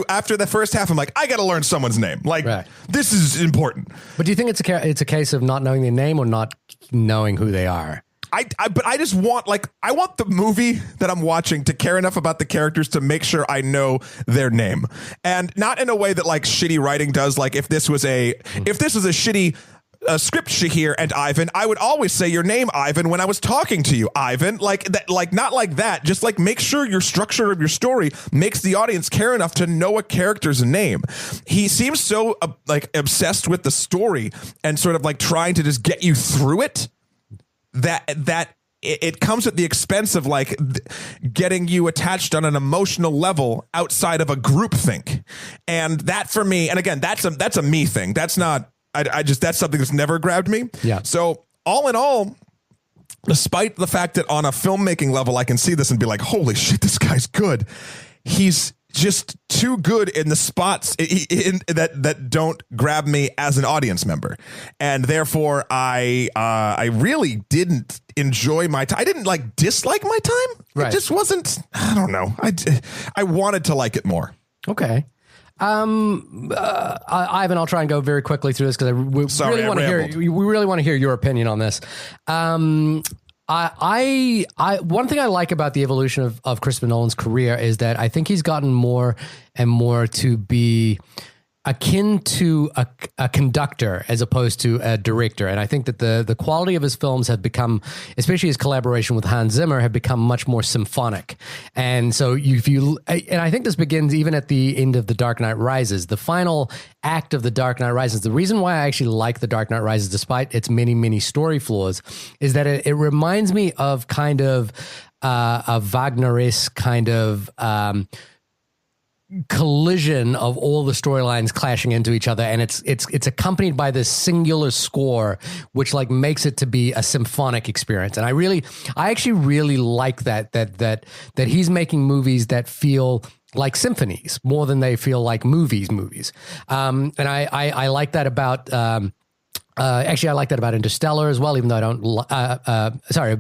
after the first half, I'm like, I got to learn someone's name. Like, this is important. But do you think it's a case of not knowing their name or not knowing who they are? But I just want, I want the movie that I'm watching to care enough about the characters to make sure I know their name. And not in a way that like shitty writing does. Like if this was a shitty script, Shahir and Ivan, I would always say your name, Ivan, when I was talking to you, Ivan. Like that, like not like that. Just like make sure your structure of your story makes the audience care enough to know a character's name. He seems so obsessed with the story and sort of like trying to just get you through it that it comes at the expense of like getting you attached on an emotional level outside of a groupthink. And that for me, and again, that's a me thing. That's not. That's something that's never grabbed me. Yeah. So all in all, despite the fact that on a filmmaking level, I can see this and be like, holy shit, this guy's good. He's just too good in the spots that don't grab me as an audience member. And therefore I really didn't enjoy my time. I didn't dislike my time. Right. It just wasn't, I don't know. I wanted to like it more. Okay. Ivan, I'll try and go very quickly through this because we really want to hear your opinion on this. One thing I like about the evolution of Christopher Nolan's career is that I think he's gotten more and more to be akin to a conductor as opposed to a director. And I think that the quality of his films have become, especially his collaboration with Hans Zimmer, have become much more symphonic. And so and I think this begins even at the end of The Dark Knight Rises, the final act of The Dark Knight Rises. The reason why I actually like The Dark Knight Rises, despite its many, many story flaws, is that it reminds me of kind of a Wagner-esque kind of collision of all the storylines clashing into each other, and it's accompanied by this singular score, which like makes it to be a symphonic experience. And I actually really like that he's making movies that feel like symphonies more than they feel like movies. And I like that about. Actually, I like that about Interstellar as well, even though I don't,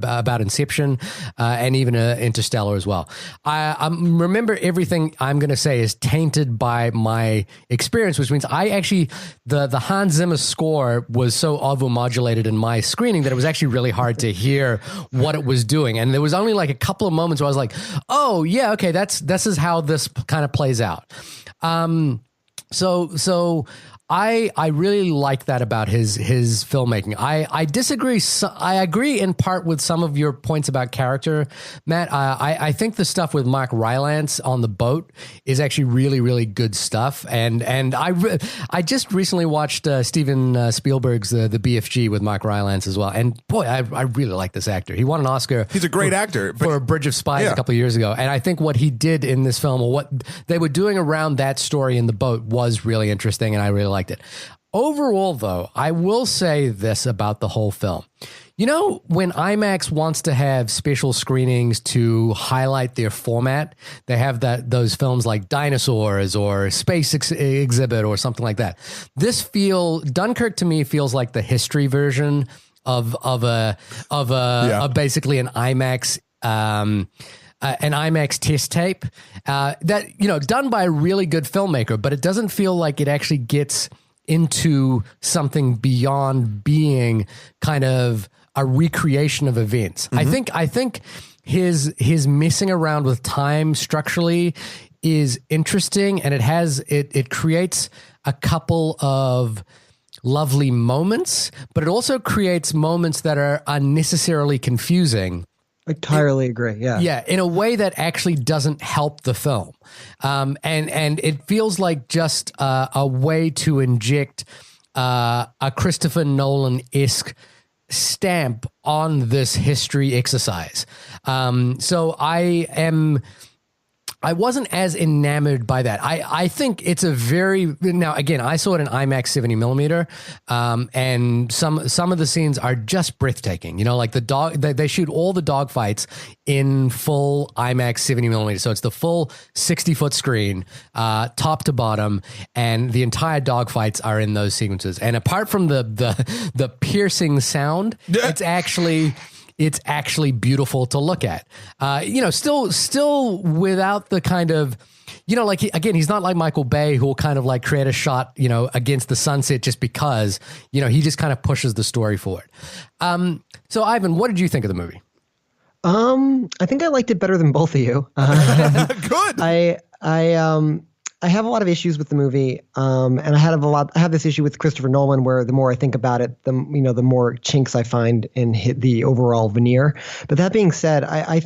about Inception and even Interstellar as well. I remember everything I'm going to say is tainted by my experience, which means the Hans Zimmer score was so overmodulated in my screening that it was actually really hard to hear what it was doing. And there was only like a couple of moments where I was like, oh yeah, okay, this is how this kind of plays out. So I really like that about his filmmaking. I disagree. I agree in part with some of your points about character, Matt. I think the stuff with Mark Rylance on the boat is actually really, really good stuff. And I just recently watched Steven Spielberg's the BFG with Mark Rylance as well. And boy, I really like this actor. He won an Oscar. He's a great actor for Bridge of Spies a couple of years ago. And I think what he did in this film, or what they were doing around that story in the boat, was really interesting, and I really liked it. Overall, though, I will say this about the whole film. You know, when IMAX wants to have special screenings to highlight their format, they have those films like Dinosaurs or Space Exhibit or something like that. Dunkirk to me feels like the history version of basically an IMAX test tape that, you know, done by a really good filmmaker, but it doesn't feel like it actually gets into something beyond being kind of a recreation of events. Mm-hmm. I think his messing around with time structurally is interesting, and it creates a couple of lovely moments, but it also creates moments that are unnecessarily confusing. I entirely agree. Yeah. Yeah. In a way that actually doesn't help the film. And it feels like just a way to inject a Christopher Nolan-esque stamp on this history exercise. So I wasn't as enamored by that. I think it's now again, I saw it in IMAX 70 millimeter, and some of the scenes are just breathtaking. You know, like they shoot all the dog fights in full IMAX 70 millimeter. So it's the full 60-foot screen, top to bottom, and the entire dog fights are in those sequences. And apart from the piercing sound, it's actually beautiful to look at. You know, still without the kind of, you know, like he's not like Michael Bay, who will kind of like create a shot, you know, against the sunset just because, you know, he just kind of pushes the story forward. So Ivan, what did you think of the movie? I think I liked it better than both of you. Good. I have a lot of issues with the movie, and I have this issue with Christopher Nolan, where the more I think about it, the more chinks I find in the overall veneer. But that being said, I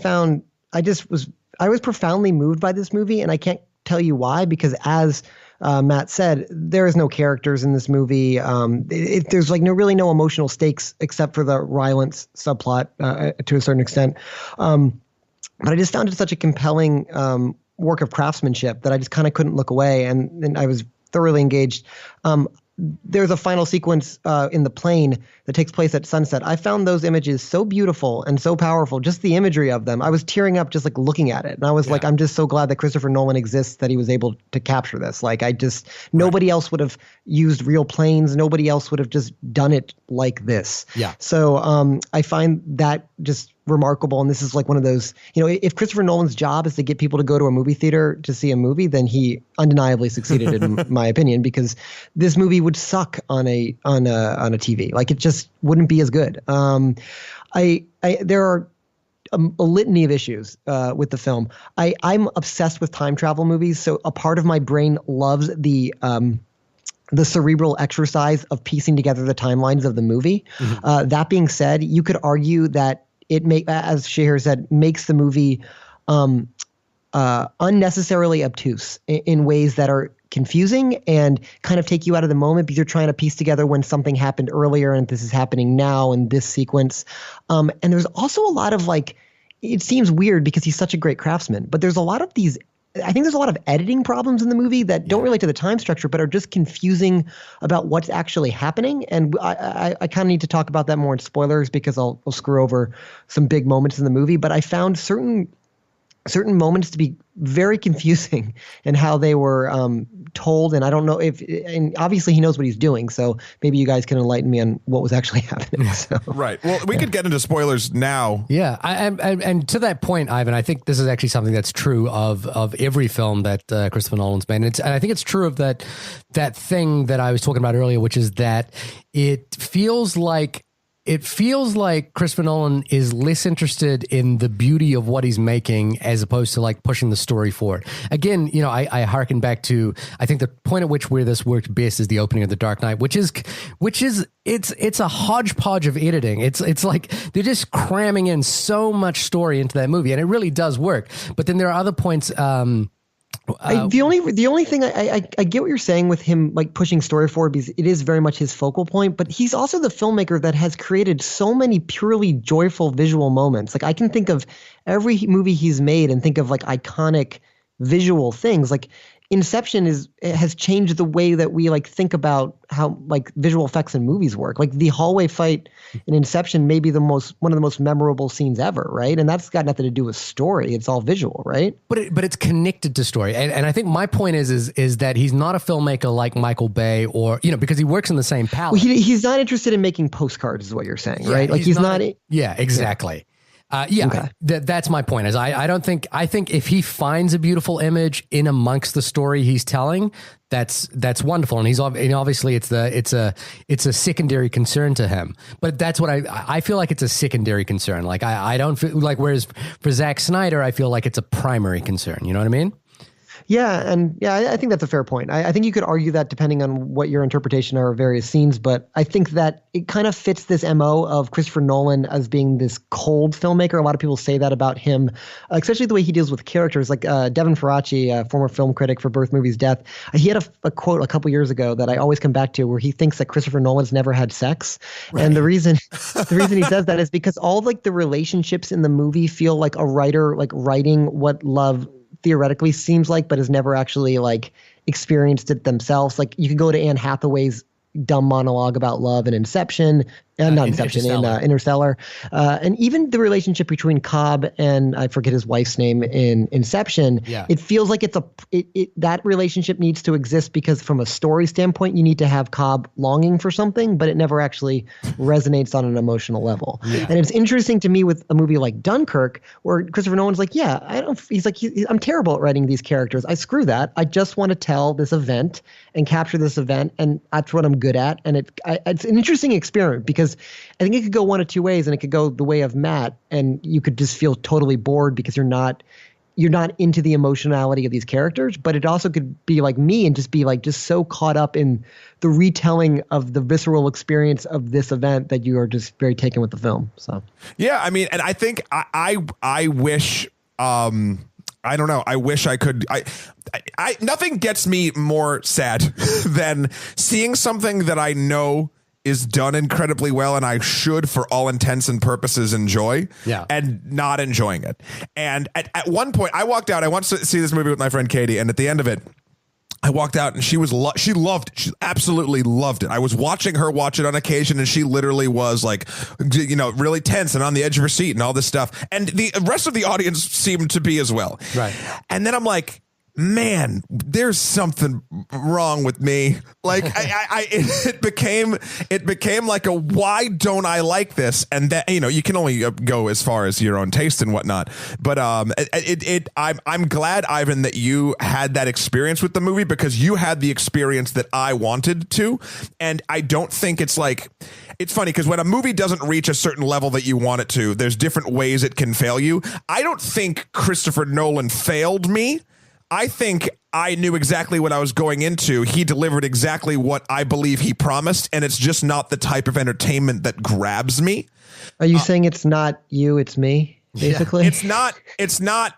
was profoundly moved by this movie, and I can't tell you why, because as Matt said, there is no characters in this movie. There's like no emotional stakes except for the Rylance subplot to a certain extent. But I just found it such a compelling work of craftsmanship that I just kind of couldn't look away, and I was thoroughly engaged. There's a final sequence in the plane that takes place at sunset. I found those images so beautiful and so powerful, just the imagery of them. I was tearing up just like looking at it. And I was like, I'm just so glad that Christopher Nolan exists, that he was able to capture this. Like nobody else would have used real planes. Nobody else would have just done it like this. Yeah. So I find that just remarkable. And this is like one of those, you know, if Christopher Nolan's job is to get people to go to a movie theater to see a movie, then he undeniably succeeded in my opinion, because this movie would suck on a TV. Like it just wouldn't be as good. There are a litany of issues with the film. I'm obsessed with time travel movies. So a part of my brain loves the cerebral exercise of piecing together the timelines of the movie. Mm-hmm. That being said, you could argue that as Shahir said, makes the movie unnecessarily obtuse in ways that are confusing and kind of take you out of the moment, because you're trying to piece together when something happened earlier and this is happening now in this sequence. And there's also a lot of like, it seems weird because he's such a great craftsman, but there's a lot of these I think there's a lot of editing problems in the movie that don't relate to the time structure, but are just confusing about what's actually happening. And I kind of need to talk about that more in spoilers because I'll screw over some big moments in the movie. But I found certain moments to be very confusing in how they were told. And I don't know and obviously he knows what he's doing. So maybe you guys can enlighten me on what was actually happening. So. Right. Well, we could get into spoilers now. Yeah. And to that point, Ivan, I think this is actually something that's true of every film that Christopher Nolan's made. And I think it's true of that thing that I was talking about earlier, which is that it feels like Christopher Nolan is less interested in the beauty of what he's making as opposed to like pushing the story forward. Again, you know, I harken back to, I think the point at which where this worked best is the opening of The Dark Knight, which is it's a hodgepodge of editing. It's like they're just cramming in so much story into that movie, and it really does work. But then there are other points. The only thing I get what you're saying with him like pushing story forward because it is very much his focal point, but he's also the filmmaker that has created so many purely joyful visual moments. Like I can think of every movie he's made and think of like iconic visual things. Like Inception has changed the way that we like think about how like visual effects in movies work. Like the hallway fight in Inception may be one of the most memorable scenes ever, right? And that's got nothing to do with story. It's all visual, right? But it's connected to story. And I think my point is that he's not a filmmaker like Michael Bay or, you know, because he works in the same palette. Well, he's not interested in making postcards is what you're saying, right? Like he's not yeah, exactly. Okay. That's my point. Is I think if he finds a beautiful image in amongst the story he's telling, that's wonderful. And obviously it's a secondary concern to him. But that's what I feel like it's a secondary concern. Like I don't feel like, whereas for Zack Snyder, I feel like it's a primary concern. You know what I mean? Yeah, and I think that's a fair point. I think you could argue that depending on what your interpretation are of various scenes, but I think that it kind of fits this MO of Christopher Nolan as being this cold filmmaker. A lot of people say that about him, especially the way he deals with characters. Like Devin Faraci, a former film critic for Birth Movies Death, he had a quote a couple years ago that I always come back to where he thinks that Christopher Nolan's never had sex. Right. And the reason he says that is because all like the relationships in the movie feel like a writer like writing what love theoretically seems like, but has never actually like experienced it themselves. Like you could go to Anne Hathaway's dumb monologue about love in Inception, not Inception, in Interstellar. And even the relationship between Cobb and I forget his wife's name in Inception, it feels like that relationship needs to exist because from a story standpoint, you need to have Cobb longing for something, but it never actually resonates on an emotional level. Yeah. And it's interesting to me with a movie like Dunkirk, where Christopher Nolan's like, I'm terrible at writing these characters. I screw that. I just want to tell this event and capture this event, and that's what I'm good at. And it's an interesting experiment because I think it could go one of two ways, and it could go the way of Matt, and you could just feel totally bored because you're not into the emotionality of these characters. But it also could be like me and just be like just so caught up in the retelling of the visceral experience of this event that you are just very taken with the film. So yeah, I mean, and I think I wish. I don't know. I wish I could. I nothing gets me more sad than seeing something that I know is done incredibly well and I should, for all intents and purposes, enjoy, and not enjoying it. And at one point, I walked out. I wanted to see this movie with my friend Katie, and at the end of it, I walked out and she loved it. She absolutely loved it. I was watching her watch it on occasion, and she literally was like, you know, really tense and on the edge of her seat and all this stuff. And the rest of the audience seemed to be as well. Right. And then I'm like, man, there's something wrong with me. Like it became like a, why don't I like this? And that, you know, you can only go as far as your own taste and whatnot. But I'm glad, Ivan, that you had that experience with the movie, because you had the experience that I wanted to. And I don't think it's like, it's funny because when a movie doesn't reach a certain level that you want it to, there's different ways it can fail you. I don't think Christopher Nolan failed me. I think I knew exactly what I was going into. He delivered exactly what I believe he promised, and it's just not the type of entertainment that grabs me. Are you saying it's not you, it's me, basically? Yeah. It's not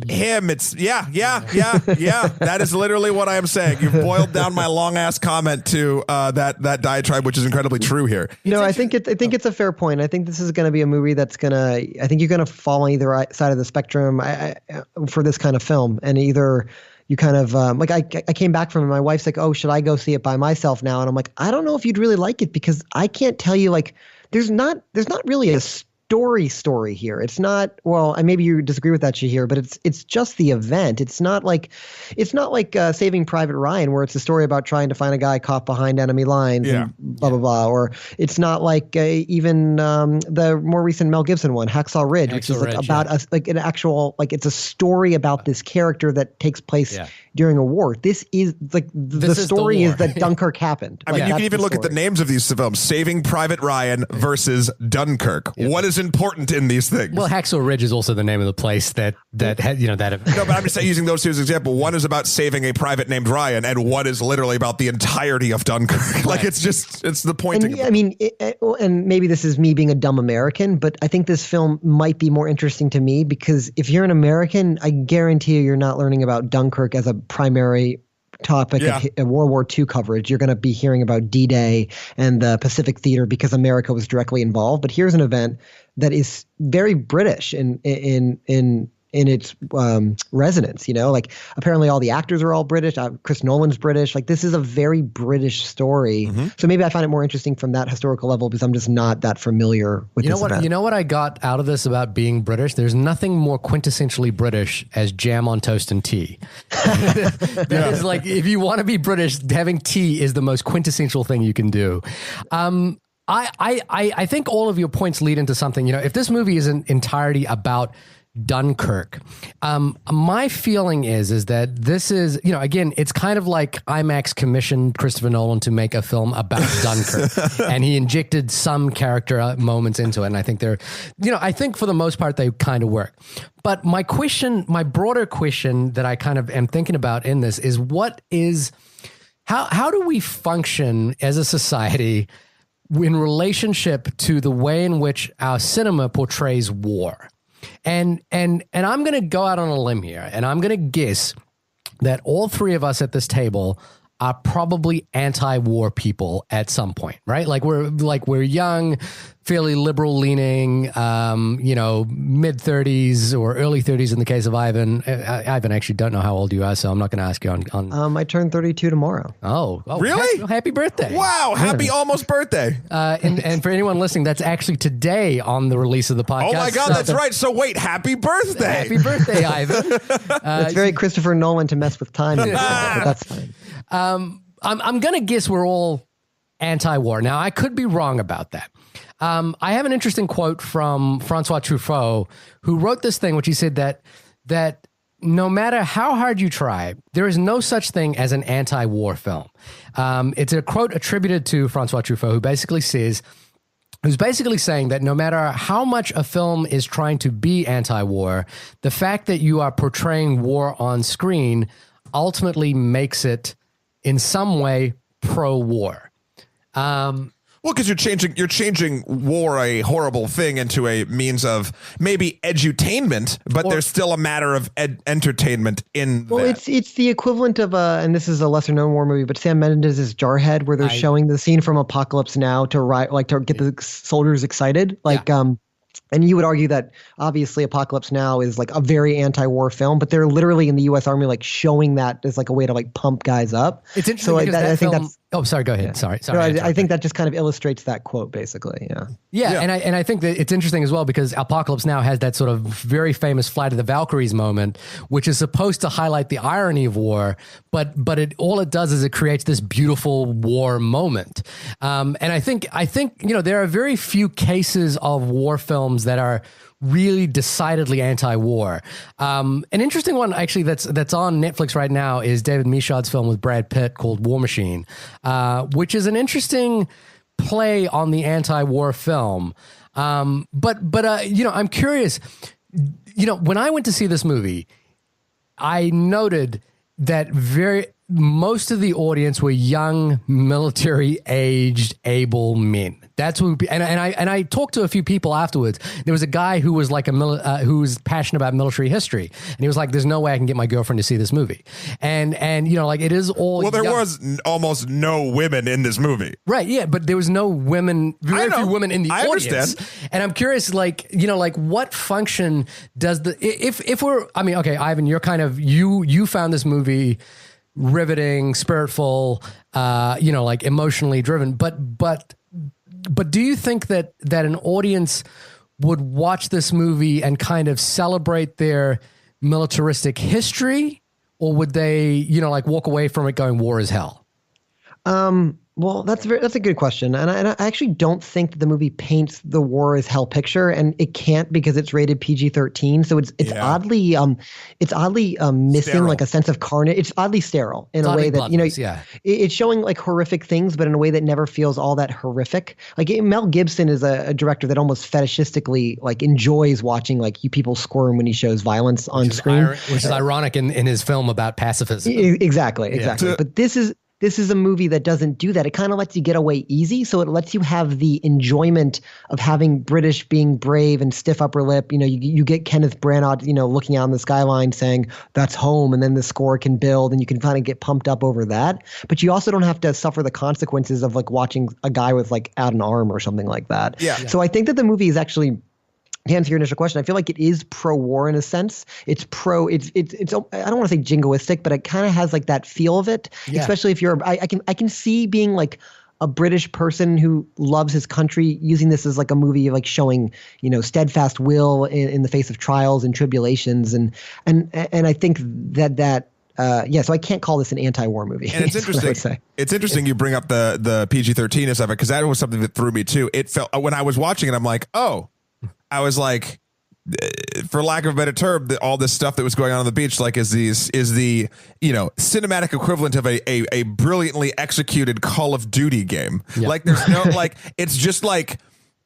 him. It's yeah. That is literally what I am saying. You've boiled down my long ass comment to that diatribe, which is incredibly true here. No, I think it's a fair point. I think this is going to be a movie that's I think you're going to fall on either side of the spectrum for this kind of film, and either you kind of like I came back from it. My wife's like, oh, should I go see it by myself now? And I'm like, I don't know if you'd really like it, because I can't tell you, like, there's not really a story here. It's not, well, maybe you disagree with that, Shahir, but it's just the event. It's not like Saving Private Ryan, where it's a story about trying to find a guy caught behind enemy lines and blah blah blah. Or it's not like even the more recent Mel Gibson one, Hacksaw Ridge, which is like about like an actual, like, it's a story about this character that takes place during a war. This is like the story is that Dunkirk happened. I mean, you can even look at the names of these films: Saving Private Ryan versus Dunkirk. What is important in these things? Well, Hacksaw Ridge is also the name of the place that had, you know, that. No, but I'm just saying, using those two as an example. One is about saving a private named Ryan, and one is literally about the entirety of Dunkirk. Like, it's the point. And, I mean, and maybe this is me being a dumb American, but I think this film might be more interesting to me, because if you're an American, I guarantee you're not learning about Dunkirk as a primary topic of World War II coverage. You're going to be hearing about D-Day and the Pacific Theater because America was directly involved. But here's an event that is very British in its resonance, you know, like apparently all the actors are all British. Chris Nolan's British. Like, this is a very British story. Mm-hmm. So maybe I find it more interesting from that historical level, because I'm just not that familiar with this event. You know what I got out of this about being British? There's nothing more quintessentially British as jam on toast and tea. That is, like, if you want to be British, having tea is the most quintessential thing you can do. I think all of your points lead into something. You know, if this movie is in entirety about Dunkirk, my feeling is that this is, you know, again, it's kind of like IMAX commissioned Christopher Nolan to make a film about Dunkirk, and he injected some character moments into it, and I think they're, you know, I think for the most part they kind of work. But my broader question that I kind of am thinking about in this is, how do we function as a society in relationship to the way in which our cinema portrays war? And I'm going to go out on a limb here, and I'm going to guess that all three of us at this table are probably anti-war people at some point, right? Like we're young, fairly liberal leaning, you know, mid 30s or early 30s in the case of Ivan. Ivan, actually don't know how old you are, so I'm not going to ask you on. I turn 32 tomorrow. Oh, really? Happy birthday. Wow. Happy almost birthday. And for anyone listening, that's actually today on the release of the podcast. Oh my God, that's right. So wait, happy birthday. Happy birthday, Ivan. It's very Christopher Nolan to mess with time, but that's fine. I'm going to guess we're all anti-war. Now, I could be wrong about that. I have an interesting quote from Francois Truffaut, who wrote this thing, which he said that no matter how hard you try, there is no such thing as an anti-war film. It's a quote attributed to Francois Truffaut, who's basically saying that no matter how much a film is trying to be anti-war, the fact that you are portraying war on screen ultimately makes it in some way pro-war. Well, because you're changing war, a horrible thing, into a means of maybe edutainment, but there's still a matter of entertainment in. Well, that. it's the equivalent of and this is a lesser known war movie, but Sam Mendes' Jarhead, where they're showing the scene from Apocalypse Now to get the soldiers excited, And you would argue that obviously Apocalypse Now is like a very anti-war film, but they're literally in the U.S. Army like showing that as like a way to like pump guys up. It's interesting because I think that's. Oh, sorry. Go ahead. Yeah. Sorry. No, I think that just kind of illustrates that quote, basically. Yeah. And I think that it's interesting as well because Apocalypse Now has that sort of very famous Flight of the Valkyries moment, which is supposed to highlight the irony of war, but all it does is it creates this beautiful war moment. And I think you know there are very few cases of war films that are really decidedly anti-war. An interesting one actually that's on Netflix right now is David Michaud's film with Brad Pitt called War Machine, which is an interesting play on the anti-war film. But you know, I'm curious, you know, when I went to see this movie, I noted that most of the audience were young, military-aged, able men. That's what, and I talked to a few people afterwards. There was a guy who was like who was passionate about military history, and he was like, "There's no way I can get my girlfriend to see this movie." And you know, like, it is all. Well, there was almost no women in this movie, right? Yeah, but there was no women. Very few women in the audience. Understand. And I'm curious, like, you know, like, what function does if we're? I mean, okay, Ivan, you're kind of you found this movie riveting, spiritful, you know, like, emotionally driven, but do you think that an audience would watch this movie and kind of celebrate their militaristic history, or would they, you know, like, walk away from it going, war is hell? Well, that's a good question, and I actually don't think that the movie paints the war as hell picture, and it can't because it's rated PG-13. So it's oddly missing sterile. Like a sense of carnage. It's oddly sterile in a way that, you know, it's showing like horrific things, but in a way that never feels all that horrific. Like, Mel Gibson is a director that almost fetishistically like enjoys watching like you people squirm when he shows violence on screen, which is ironic in his film about pacifism. Exactly. But this is a movie that doesn't do that. It kind of lets you get away easy. So it lets you have the enjoyment of having British being brave and stiff upper lip. You know, you get Kenneth Branagh, you know, looking out on the skyline saying, "That's home." And then the score can build and you can kind of get pumped up over that. But you also don't have to suffer the consequences of like watching a guy with like out an arm or something like that. Yeah. So I think that the movie is actually, to answer your initial question, I feel like it is pro-war in a sense. It's I don't want to say jingoistic, but it kind of has like that feel of it. Yeah. Especially if I can see being like a British person who loves his country using this as like a movie, like showing, you know, steadfast will in the face of trials and tribulations, and I think that. So I can't call this an anti-war movie. And it's interesting. It's interesting you bring up the PG-13 stuff, because that was something that threw me too. It felt, when I was watching it, I'm like, oh. I was like, for lack of a better term, all this stuff that was going on the beach, like, is the, you know, cinematic equivalent of a brilliantly executed Call of Duty game. Yep. Like, there's no, like, it's just like,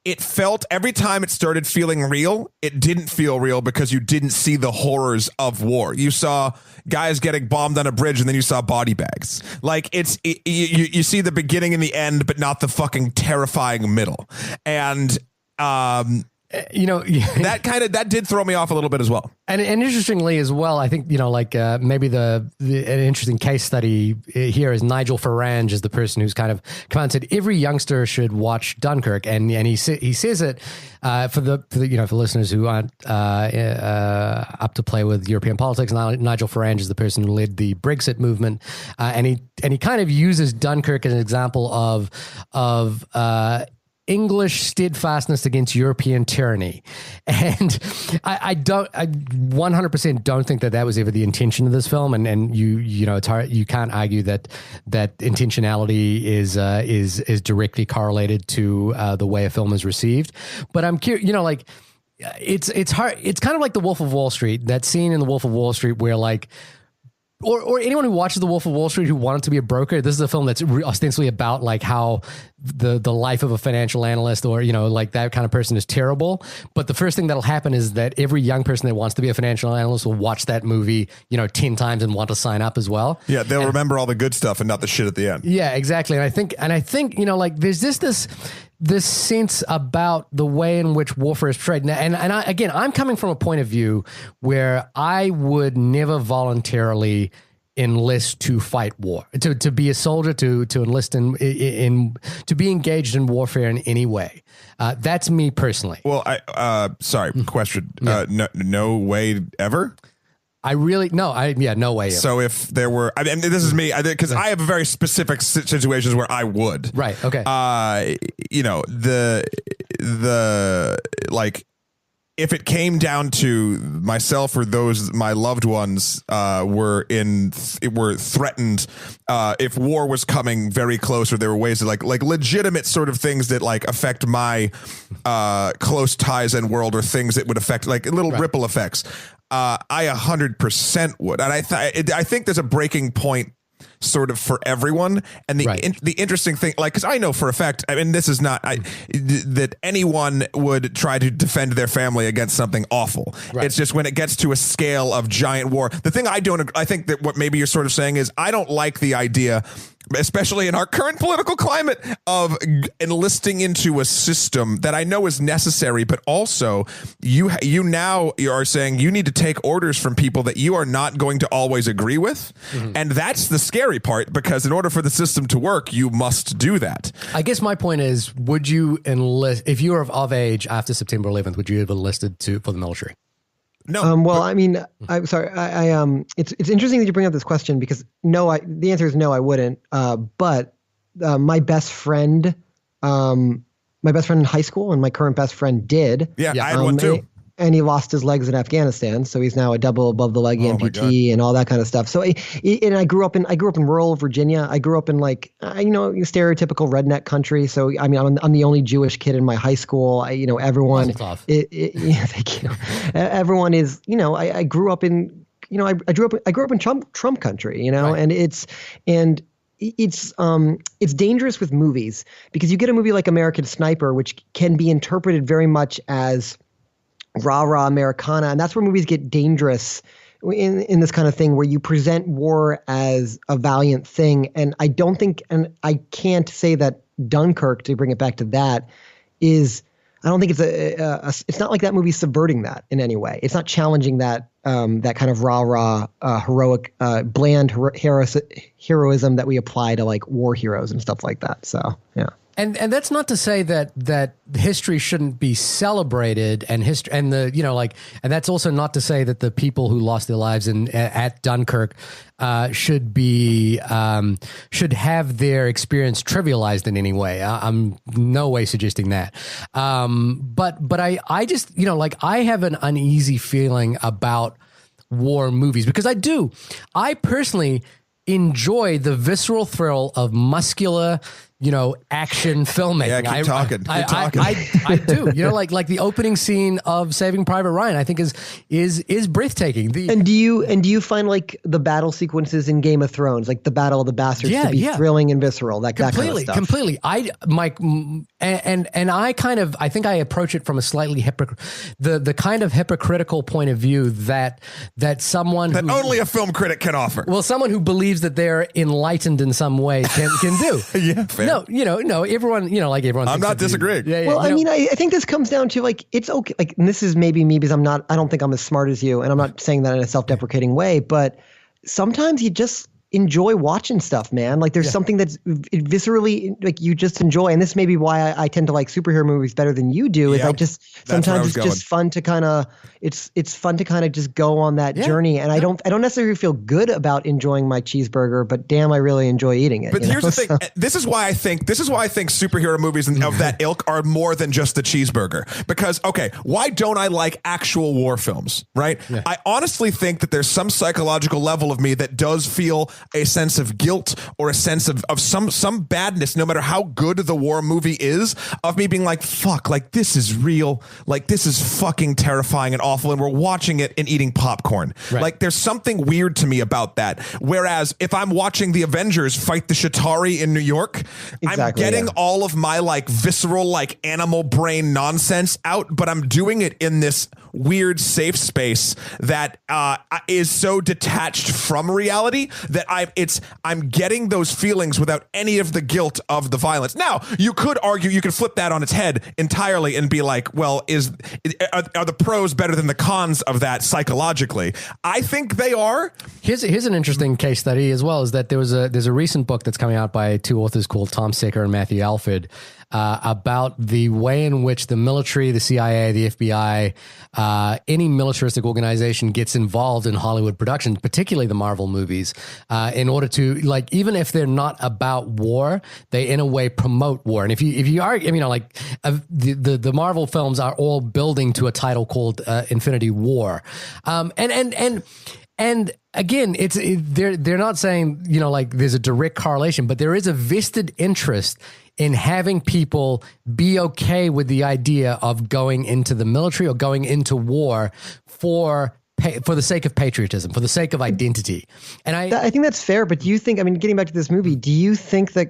it felt, every time it started feeling real, it didn't feel real because you didn't see the horrors of war. You saw guys getting bombed on a bridge, and then you saw body bags. Like, you see the beginning and the end, but not the fucking terrifying middle. And, you know, that did throw me off a little bit as well. And interestingly as well, I think, you know, like, maybe an interesting case study here is Nigel Farage is the person who's kind of come out and said every youngster should watch Dunkirk, and he says it for the you know, for listeners who aren't up to play with European politics. Nigel Farage is the person who led the Brexit movement, and he kind of uses Dunkirk as an example of English steadfastness against European tyranny. And I 100% don't think that was ever the intention of this film. And you know, it's hard, you can't argue that intentionality is directly correlated to the way a film is received. But I'm curious, you know, like, it's hard. It's kind of like The Wolf of Wall Street, that scene in The Wolf of Wall Street where, like, or anyone who watches The Wolf of Wall Street who wanted to be a broker, this is a film that's ostensibly about like how the life of a financial analyst, or, you know, like that kind of person is terrible. But the first thing that'll happen is that every young person that wants to be a financial analyst will watch that movie, you know, 10 times and want to sign up as well. Yeah, they'll remember all the good stuff and not the shit at the end. Yeah, exactly. And I think, you know, like, there's just this sense about the way in which warfare is portrayed. And I'm coming from a point of view where I would never voluntarily enlist to fight war, to be a soldier, to enlist in to be engaged in warfare in any way. That's me personally. Well, question. Yeah. No way ever. No way. Ever. So if there were, I mean, this is me, because I have a very specific situations where I would. Right. Okay. You know, the like, if it came down to myself or my loved ones were threatened, if war was coming very close, or there were ways that like legitimate sort of things that like affect my close ties and world, or things that would affect like little ripple effects, I 100% would. And I think there's a breaking point sort of for everyone. And the interesting thing, like, because I know for a fact, I mean, this is not that anyone would try to defend their family against something awful. Right. It's just when it gets to a scale of giant war. The thing I think that what maybe you're sort of saying is I don't like the idea, especially in our current political climate, of enlisting into a system that I know is necessary, but also you are saying you need to take orders from people that you are not going to always agree with. Mm-hmm. And that's the scary part, because in order for the system to work, you must do that. I guess my point is, would you enlist, if you were of age after September 11th, would you have enlisted for the military? No. Well, I mean, I'm sorry. It's interesting that you bring up this question, because the answer is no, I wouldn't. But my best friend in high school and my current best friend did. Yeah, I had one too. And he lost his legs in Afghanistan, so he's now a double above the leg amputee and all that kind of stuff. So, and I grew up in rural Virginia. I grew up in stereotypical redneck country. So, I mean, I'm the only Jewish kid in my high school. Everyone. Thank you. Everyone is. I grew up in. I grew up in Trump country. Right. And it's dangerous with movies, because you get a movie like American Sniper, which can be interpreted very much as rah-rah Americana, and that's where movies get dangerous in this kind of thing, where you present war as a valiant thing. And I don't think, and I can't say that Dunkirk, to bring it back to that, I don't think it's not like that movie's subverting that in any way. It's not challenging that kind of rah-rah heroic bland heroism that we apply to like war heroes and stuff like that. So yeah. And that's not to say that history shouldn't be celebrated, and that's also not to say that the people who lost their lives at Dunkirk should have their experience trivialized in any way. I'm no way suggesting that. But I just I have an uneasy feeling about war movies, because I personally enjoy the visceral thrill of muscular, action filmmaking. Yeah, keep talking. I do. Like the opening scene of Saving Private Ryan, I think is breathtaking. And do you find like the battle sequences in Game of Thrones, like the Battle of the Bastards, to be thrilling and visceral, that kind of stuff? Completely. I think I approach it from a slightly the kind of hypocritical point of view that someone that only a film critic can offer. Well, someone who believes that they're enlightened in some way can do. Yeah, fair. No, everyone, like everyone. I'm not disagreeing. Yeah, well, I mean, I think this comes down to like, it's okay. Like, and this is maybe me, because I don't think I'm as smart as you, and I'm not saying that in a self-deprecating way, but sometimes you just enjoy watching stuff, man. Like there's something that's viscerally, like, you just enjoy. And this may be why I tend to like superhero movies better than you do, is sometimes it's just fun to kind of, it's fun to kind of just go on that journey. And I don't necessarily feel good about enjoying my cheeseburger, but damn, I really enjoy eating it. But here's the thing. This is why I think superhero movies of that ilk are more than just the cheeseburger. Because, okay, why don't I like actual war films, right? Yeah. I honestly think that there's some psychological level of me that does feel a sense of guilt or a sense of some badness, no matter how good the war movie is, of me being like, fuck, like this is real, like this is fucking terrifying and awful, and we're watching it and eating popcorn. Right. Like there's something weird to me about that. Whereas if I'm watching the Avengers fight the Shatari in New York, I'm getting all of my like visceral, like animal brain nonsense out, but I'm doing it in this weird safe space that is so detached from reality that I'm getting those feelings without any of the guilt of the violence. Now, you could argue, you could flip that on its head entirely and be like, well, are the pros better than the cons of that psychologically? I think they are. Here's an interesting case study as well, is that there's a recent book that's coming out by two authors called Tom Secker and Matthew Alford, about the way in which the military, the CIA, the FBI, any militaristic organization gets involved in Hollywood productions, particularly the Marvel movies, in order to, like, even if they're not about war, they in a way promote war. And if you are, the Marvel films are all building to a title called Infinity War, and again, they're not saying, like there's a direct correlation, but there is a vested interest in having people be okay with the idea of going into the military or going into war for for the sake of patriotism, for the sake of identity. And I think that's fair. But do you think, I mean, getting back to this movie, do you think that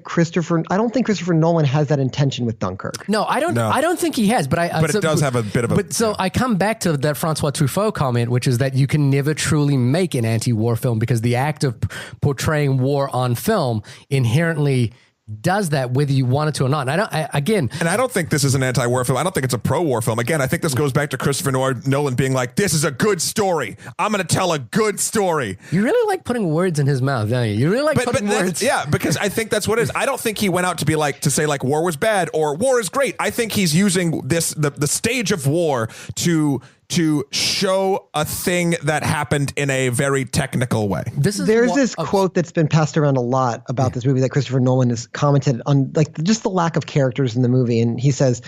I don't think Christopher Nolan has that intention with Dunkirk. No, I don't. No. I don't think he has. But it does have a bit of a. But so I come back to that Francois Truffaut comment, which is that you can never truly make an anti-war film because the act of portraying war on film inherently does that whether you want it to or not. And I don't think this is an anti-war film. I don't think it's a pro-war film. Again, I think this goes back to Christopher Nolan being like, this is a good story. I'm going to tell a good story. You really like putting words in his mouth, don't you? You really like putting words. Yeah, because I think that's what it is. I don't think he went out to say like war was bad or war is great. I think he's using the stage of war to show a thing that happened in a very technical way. There's this quote that's been passed around a lot about this movie that Christopher Nolan has commented on, like just the lack of characters in the movie. And he says,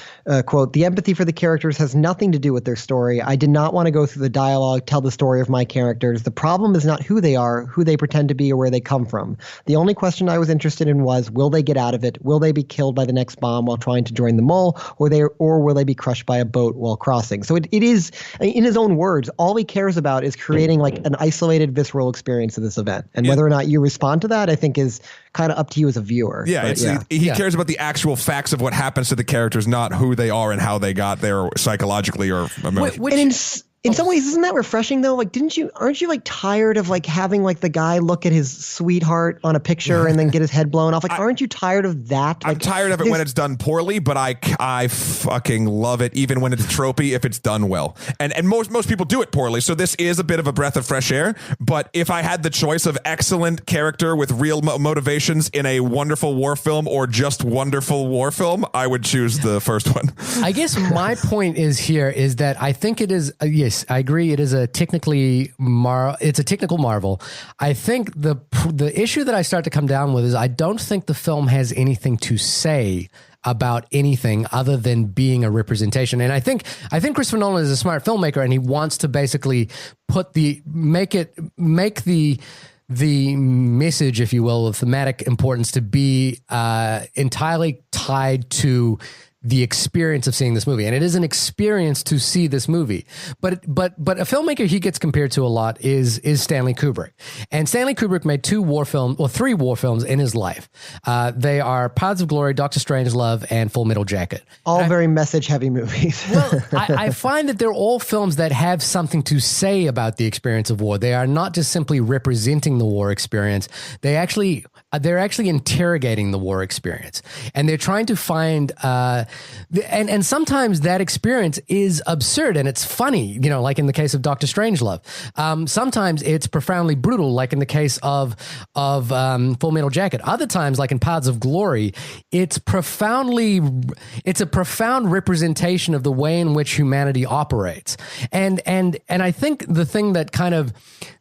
quote, "The empathy for the characters has nothing to do with their story. I did not want to go through the dialogue, tell the story of my characters. The problem is not who they are, who they pretend to be, or where they come from. The only question I was interested in was, will they get out of it? Will they be killed by the next bomb while trying to join the mole, or will they be crushed by a boat while crossing?" So it is, in his own words, all he cares about is creating like an isolated, visceral experience of this event. And whether or not you respond to that, I think is kind of up to you as a viewer. Yeah, he cares about the actual facts of what happens to the characters, not who they are and how they got there psychologically or emotionally. In some ways, isn't that refreshing though? Like, aren't you like tired of like having like the guy look at his sweetheart on a picture and then get his head blown off? Like, aren't you tired of that? I'm tired of it when it's done poorly, but I fucking love it even when it's tropey if it's done well. And most people do it poorly. So this is a bit of a breath of fresh air. But if I had the choice of excellent character with real motivations in a wonderful war film or just wonderful war film, I would choose the first one. I guess my point is that I think it is yes. I agree. It is a technical marvel. I think the issue that I start to come down with is I don't think the film has anything to say about anything other than being a representation. And I think Christopher Nolan is a smart filmmaker, and he wants to basically make the message, if you will, of thematic importance to be entirely tied to the experience of seeing this movie. And it is an experience to see this movie. But a filmmaker he gets compared to a lot is Stanley Kubrick. And Stanley Kubrick made 3 war films in his life. They are Paths of Glory, Dr. Strangelove, and Full Metal Jacket. All very message-heavy movies. Well, I find that they're all films that have something to say about the experience of war. They are not just simply representing the war experience. They're actually interrogating the war experience. And they're trying to find... And sometimes that experience is absurd and it's funny, like in the case of Dr. Strangelove. Sometimes it's profoundly brutal, like in the case of Full Metal Jacket. Other times, like in Paths of Glory, it's a profound representation of the way in which humanity operates. And I think the thing that kind of,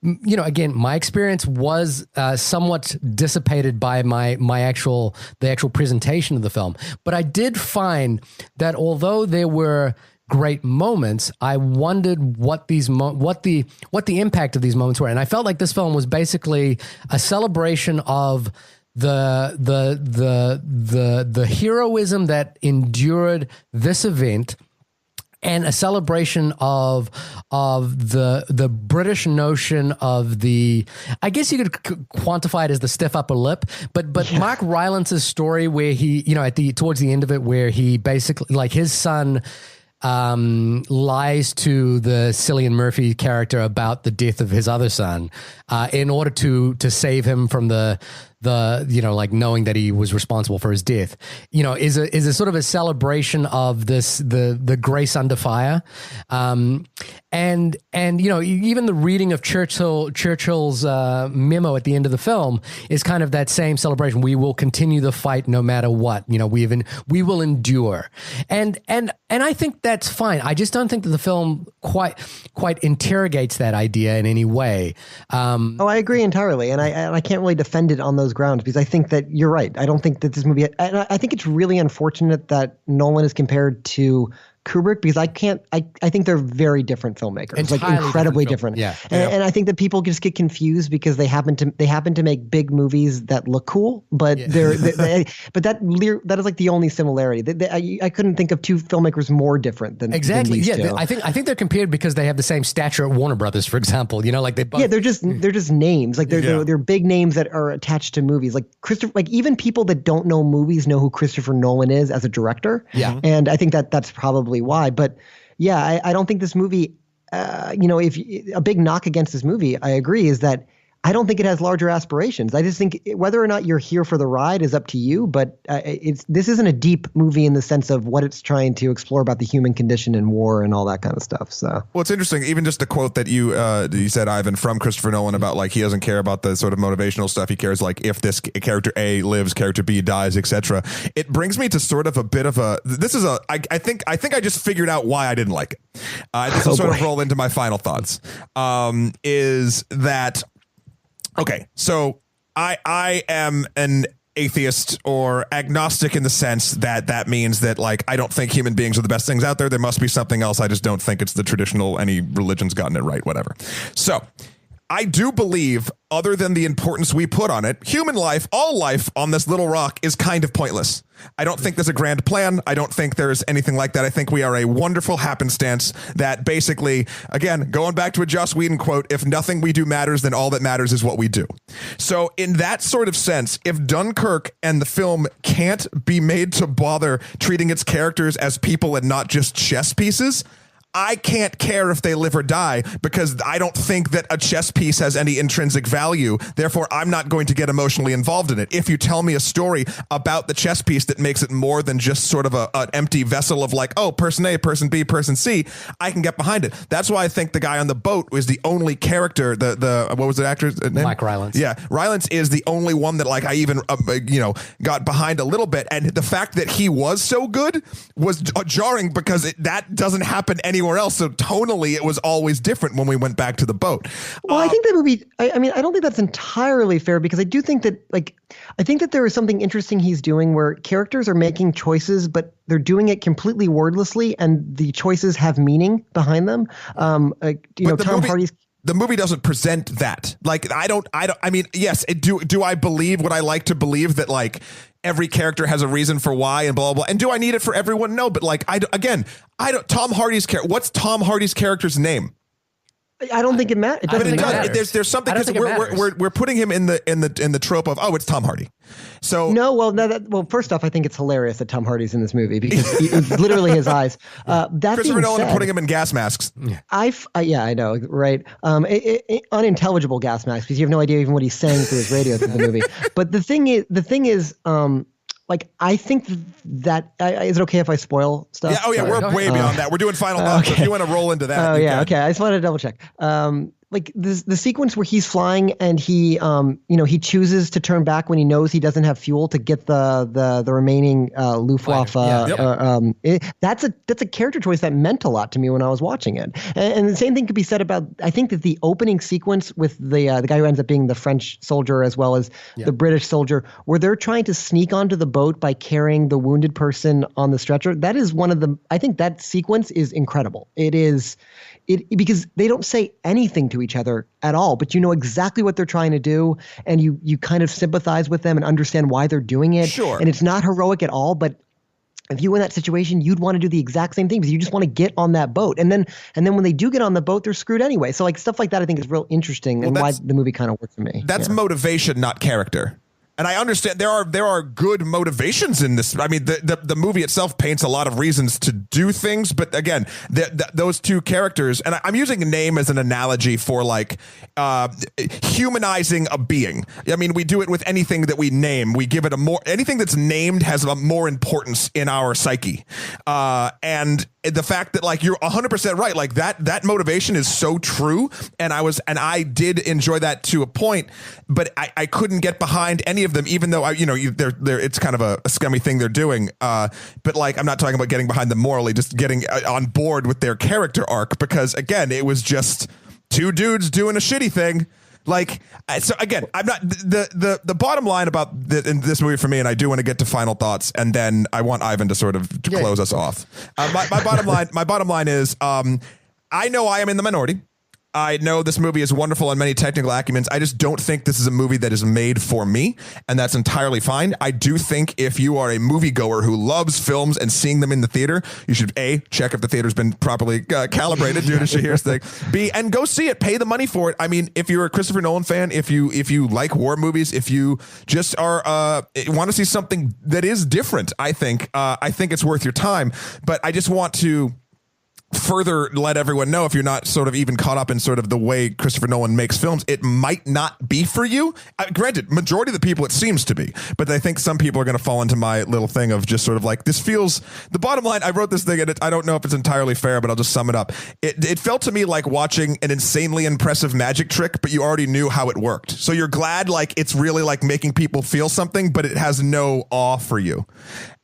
again, my experience was somewhat dissipated by the actual presentation of the film, but I did find that although there were great moments, I wondered what the impact of these moments were, and I felt like this film was basically a celebration of the heroism that endured this event, and a celebration of the British notion of I guess you could quantify it as the stiff upper lip, but yeah. Mark Rylance's story where he, towards the end of it, where he basically, like, his son lies to the Cillian Murphy character about the death of his other son in order to save him from the knowing that he was responsible for his death, is a sort of a celebration of this, the grace under fire. And even the reading of Churchill's memo at the end of the film is kind of that same celebration. We will continue the fight no matter what, we will endure. And I think that's fine. I just don't think that the film quite interrogates that idea in any way. I agree entirely. And I can't really defend it on those grounds, because I think that you're right. I don't think that this movie, I think it's really unfortunate that Nolan is compared to Kubrick because I think they're very different filmmakers, Entirely like incredibly different different. film. Yeah. And I think that people just get confused because they happen to make big movies that look cool, but but that is like the only similarity. I couldn't think of two filmmakers more different than exactly. Than these Yeah, two. I think they're compared because they have the same stature at Warner Brothers, for example. You know, like they both. Yeah, they're just names. Like they're big names that are attached to movies. Like like even people that don't know movies know who Christopher Nolan is as a director. Yeah, and I think that's probably why. But yeah, I don't think this movie. If a big knock against this movie, I agree, is that I don't think it has larger aspirations. I just think whether or not you're here for the ride is up to you. But this isn't a deep movie in the sense of what it's trying to explore about the human condition and war and all that kind of stuff. So, well, it's interesting. Even just the quote that you said, Ivan, from Christopher Nolan about like he doesn't care about the sort of motivational stuff. He cares like if this character A lives, character B dies, etc. It brings me to sort of a bit of a. This is I think I just figured out why I didn't like it. This will sort of roll into my final thoughts. Is that. Okay, so I am an atheist or agnostic in the sense that means that like I don't think human beings are the best things out there. There must be something else. I just don't think it's the traditional, any religion's gotten it right, whatever. So I do believe, other than the importance we put on it, human life, all life on this little rock is kind of pointless. I don't think there's a grand plan. I don't think there's anything like that. I think we are a wonderful happenstance that basically, again, going back to a Joss Whedon quote, if nothing we do matters, then all that matters is what we do. So in that sort of sense, if Dunkirk and the film can't be made to bother treating its characters as people and not just chess pieces, I can't care if they live or die because I don't think that a chess piece has any intrinsic value. Therefore, I'm not going to get emotionally involved in it. If you tell me a story about the chess piece that makes it more than just sort of an empty vessel of like, oh, person A, person B, person C, I can get behind it. That's why I think the guy on the boat was the only character, the what was the actor's name? Mike Rylance. Yeah, Rylance is the only one that like I even, got behind a little bit. And the fact that he was so good was jarring because that doesn't happen anywhere else. So tonally, it was always different when we went back to the boat. Well, I think the movie, I mean, I don't think that's entirely fair because I do think that, like, I think that there is something interesting he's doing where characters are making choices, but they're doing it completely wordlessly and the choices have meaning behind them. Tom Hardy's. The movie doesn't present that. Like, I mean, yes, do I believe what I like to believe that like every character has a reason for why and blah, blah, blah. And do I need it for everyone? No, but like, Tom Hardy's character, what's Tom Hardy's character's name? I don't think it matters. It doesn't matter. There's something because we're putting him in the trope of it's Tom Hardy. So first off, I think it's hilarious that Tom Hardy's in this movie because it's literally his eyes. Christopher Nolan putting him in gas masks. I know, right? Unintelligible gas masks because you have no idea even what he's saying through his radio through the movie. But the thing is. Like, I think that is it okay if I spoil stuff? Yeah. Oh, yeah. We're way beyond that. We're doing final thoughts. Okay. So if you want to roll into that. Oh, yeah. Okay. I just wanted to double check. Like the sequence where he's flying and he chooses to turn back when he knows he doesn't have fuel to get the remaining Luftwaffe. That's a character choice that meant a lot to me when I was watching it. And the same thing could be said about, I think that the opening sequence with the guy who ends up being the French soldier as well as the British soldier, where they're trying to sneak onto the boat by carrying the wounded person on the stretcher. That is I think that sequence is incredible. Because they don't say anything to each other at all, but you know exactly what they're trying to do, and you kind of sympathize with them and understand why they're doing it. Sure. And it's not heroic at all, but if you were in that situation, you'd want to do the exact same thing because you just want to get on that boat. And then when they do get on the boat, they're screwed anyway. So like stuff like that, I think is real interesting and why the movie kind of works for me. That's motivation, not character. And I understand there are good motivations in this. I mean, the movie itself paints a lot of reasons to do things. But again, those two characters, and I'm using a name as an analogy for like humanizing a being. I mean, we do it with anything that we name. We give it anything that's named has a more importance in our psyche. And the fact that like you're 100% right, like that motivation is so true. And I did enjoy that to a point, but I couldn't get behind any of them, even though it's kind of a scummy thing they're doing. But like, I'm not talking about getting behind them morally, just getting on board with their character arc, because again, it was just two dudes doing a shitty thing. Like, so again, I'm not the bottom line about in this movie for me, and I do want to get to final thoughts, and then I want Ivan to sort of close us off. My bottom line is, I know I am in the minority. I know this movie is wonderful on many technical acumens. I just don't think this is a movie that is made for me, and that's entirely fine. I do think if you are a moviegoer who loves films and seeing them in the theater, you should A, check if the theater's been properly calibrated due to Shahir's thing. B, and go see it. Pay the money for it. I mean, if you're a Christopher Nolan fan, if you like war movies, if you just are want to see something that is different, I think it's worth your time. But I just want to further let everyone know, if you're not sort of even caught up in sort of the way Christopher Nolan makes films, it might not be for you. Granted, majority of the people it seems to be, but I think some people are going to fall into my little thing of just sort of like, this feels, the bottom line, I wrote this thing and I don't know if it's entirely fair, but I'll just sum it up. It felt to me like watching an insanely impressive magic trick, but you already knew how it worked. So you're glad like it's really like making people feel something, but it has no awe for you.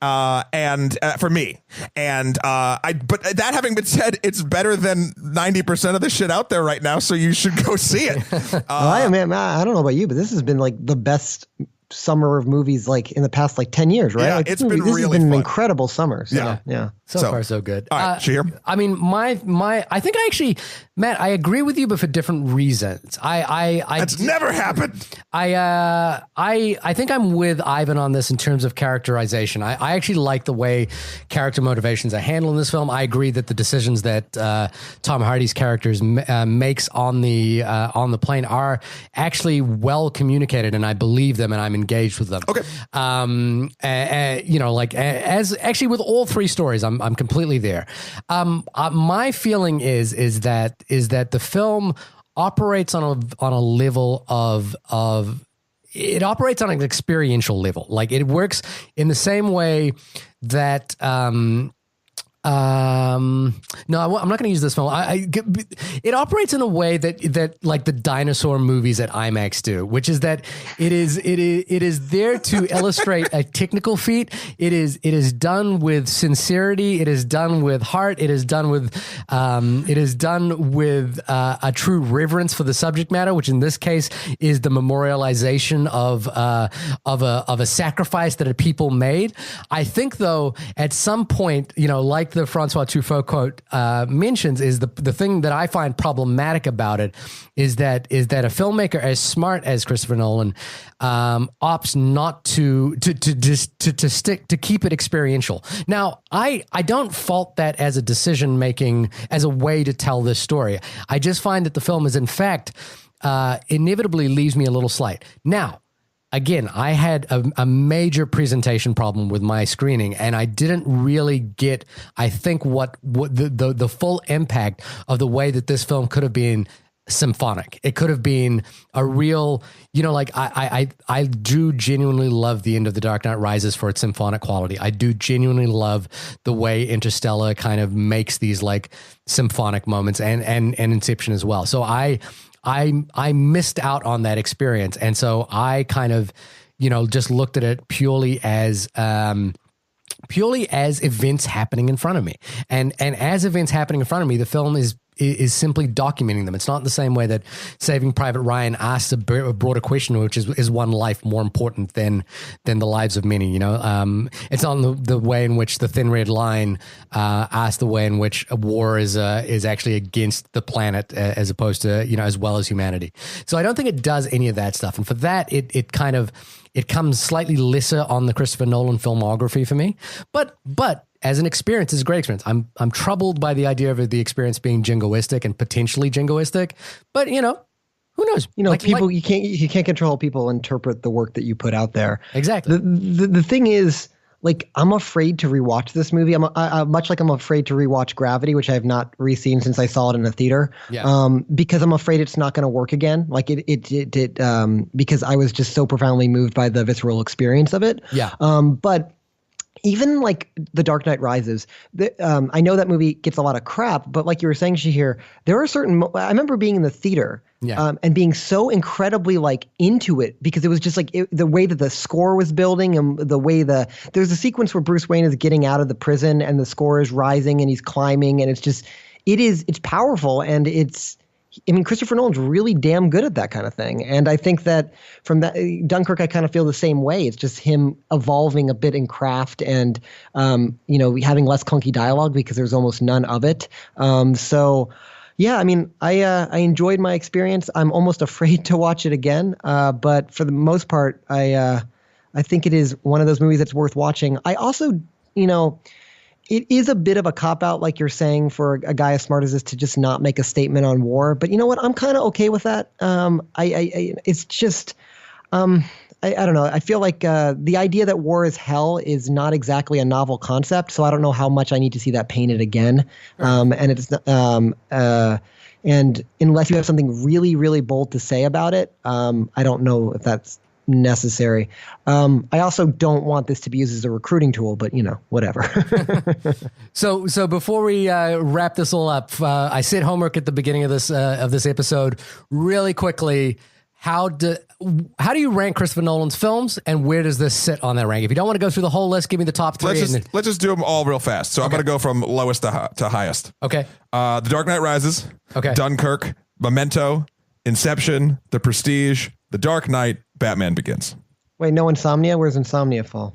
And for me, and but that having been said, it's better than 90% of the shit out there right now, so you should go see it. I don't know about you, but this has been like the best summer of movies like in the past like 10 years, right? Yeah, like, it's been really this has been fun. An incredible summer. So, yeah. So far, so good. All right, Shahir? I mean, I think I actually, Matt, I agree with you, but for different reasons. That's never happened. I think I'm with Ivan on this in terms of characterization. I actually like the way character motivations are handled in this film. I agree that the decisions that Tom Hardy's characters makes on the plane are actually well communicated, and I believe them, and I'm engaged with them. Okay. As actually with all three stories, I'm completely there. My feeling is that the film operates on a level of it operates on an experiential level. Like it works in the same way that no, I'm not going to use this film. It operates in a way that like the dinosaur movies at IMAX do, which is that it is there to illustrate a technical feat. It is done with sincerity. It is done with heart. It is done with a true reverence for the subject matter, which in this case is the memorialization of a sacrifice that a people made. I think though, at some point, like the Francois Truffaut quote mentions, is the thing that I find problematic about it is that a filmmaker as smart as Christopher Nolan opts not to keep it experiential. Now, I don't fault that as a decision making, as a way to tell this story. I just find that the film is in fact inevitably leaves me a little slight. Now, again, I had a major presentation problem with my screening, and I didn't really get, I think, what the full impact of the way that this film could have been symphonic. It could have been a real, I do genuinely love the end of The Dark Knight Rises for its symphonic quality. I do genuinely love the way Interstellar kind of makes these like symphonic moments, and Inception as well. So I missed out on that experience. And so I kind of, just looked at it purely as events happening in front of me. And as events happening in front of me, the film is simply documenting them. It's not the same way that Saving Private Ryan asks a broader question, which is one life more important than the lives of many, It's on the way in which The Thin Red Line asks the way in which a war is actually against the planet as opposed to, as well as humanity. So I don't think it does any of that stuff. And for that, it comes slightly lesser on the Christopher Nolan filmography for me. But as an experience, it's a great experience. I'm troubled by the idea of the experience being jingoistic and potentially jingoistic, but who knows? People you can't control how people interpret the work that you put out there. Exactly. The thing is, like, I'm afraid to rewatch this movie. Much like I'm afraid to rewatch Gravity, which I have not re-seen since I saw it in the theater. Yeah. Because I'm afraid it's not going to work again. Like it because I was just so profoundly moved by the visceral experience of it. Yeah. But even like The Dark Knight Rises, I know that movie gets a lot of crap, but like you were saying, Shahir, there are certain I remember being in the theater and being so incredibly like into it because it was just like the way that the score was building and the way there's a sequence where Bruce Wayne is getting out of the prison and the score is rising and he's climbing and it's powerful and it's I mean, Christopher Nolan's really damn good at that kind of thing. And I think that from that Dunkirk, I kind of feel the same way. It's just him evolving a bit in craft and, having less clunky dialogue because there's almost none of it. Yeah, I mean, I enjoyed my experience. I'm almost afraid to watch it again. But for the most part, I think it is one of those movies that's worth watching. I also, it is a bit of a cop-out, like you're saying, for a guy as smart as this to just not make a statement on war. But you know what? I'm kind of okay with that. It's just, I don't know. I feel like the idea that war is hell is not exactly a novel concept. So I don't know how much I need to see that painted again. And unless you have something really, really bold to say about it, I don't know if that's necessary. I also don't want this to be used as a recruiting tool, but whatever. So before we wrap this all up, I said homework at the beginning of this episode. Really quickly, how do you rank Christopher Nolan's films, and where does this sit on that rank? If you don't want to go through the whole list, give me the top three. Let's just do them all real fast. So I'm going to go from lowest to highest. Okay. The Dark Knight Rises. Okay. Dunkirk. Memento. Inception. The Prestige. The Dark Knight. Batman Begins. Wait, no Insomnia? Where's Insomnia fall?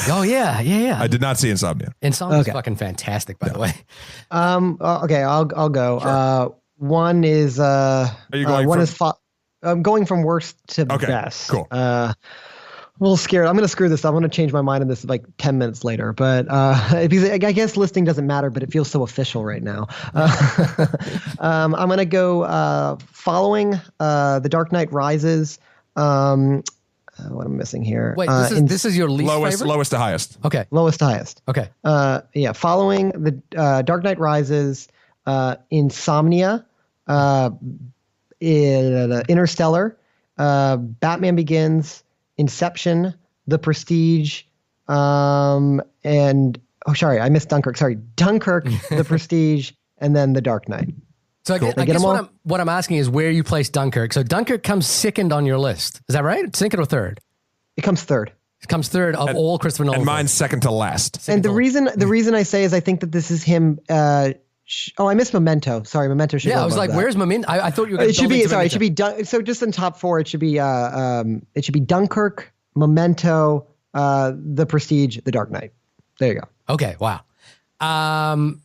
Oh, yeah. I did not see Insomnia. Insomnia's fucking fantastic, by the way. Okay, I'll go. Sure. One is Are you going I'm going from worst to best. Cool. A little scared. I'm going to screw this up. I'm going to change my mind on this like 10 minutes later. But because I guess listing doesn't matter, but it feels so official right now. I'm going to go following The Dark Knight Rises. What am I missing here? Wait, this is your least favorite? Lowest to highest. Okay. Lowest to highest. Okay. Following The Dark Knight Rises, Insomnia, Interstellar, Batman Begins, Inception, The Prestige, I missed Dunkirk. Sorry, Dunkirk, The Prestige, and then The Dark Knight. So I guess what I'm asking is where you place Dunkirk. So Dunkirk comes second on your list. Is that right? Second or third? It comes third. It comes third of all Christopher Nolan. And mine's second to last. The reason I say is I think that this is him. I missed Memento. Sorry, Memento should. Yeah, I was like, where's Memento? I thought you were. It should be. Sorry, it should be. So just in top four, it should be. Dunkirk, Memento, The Prestige, The Dark Knight. There you go. Okay. Wow. I'm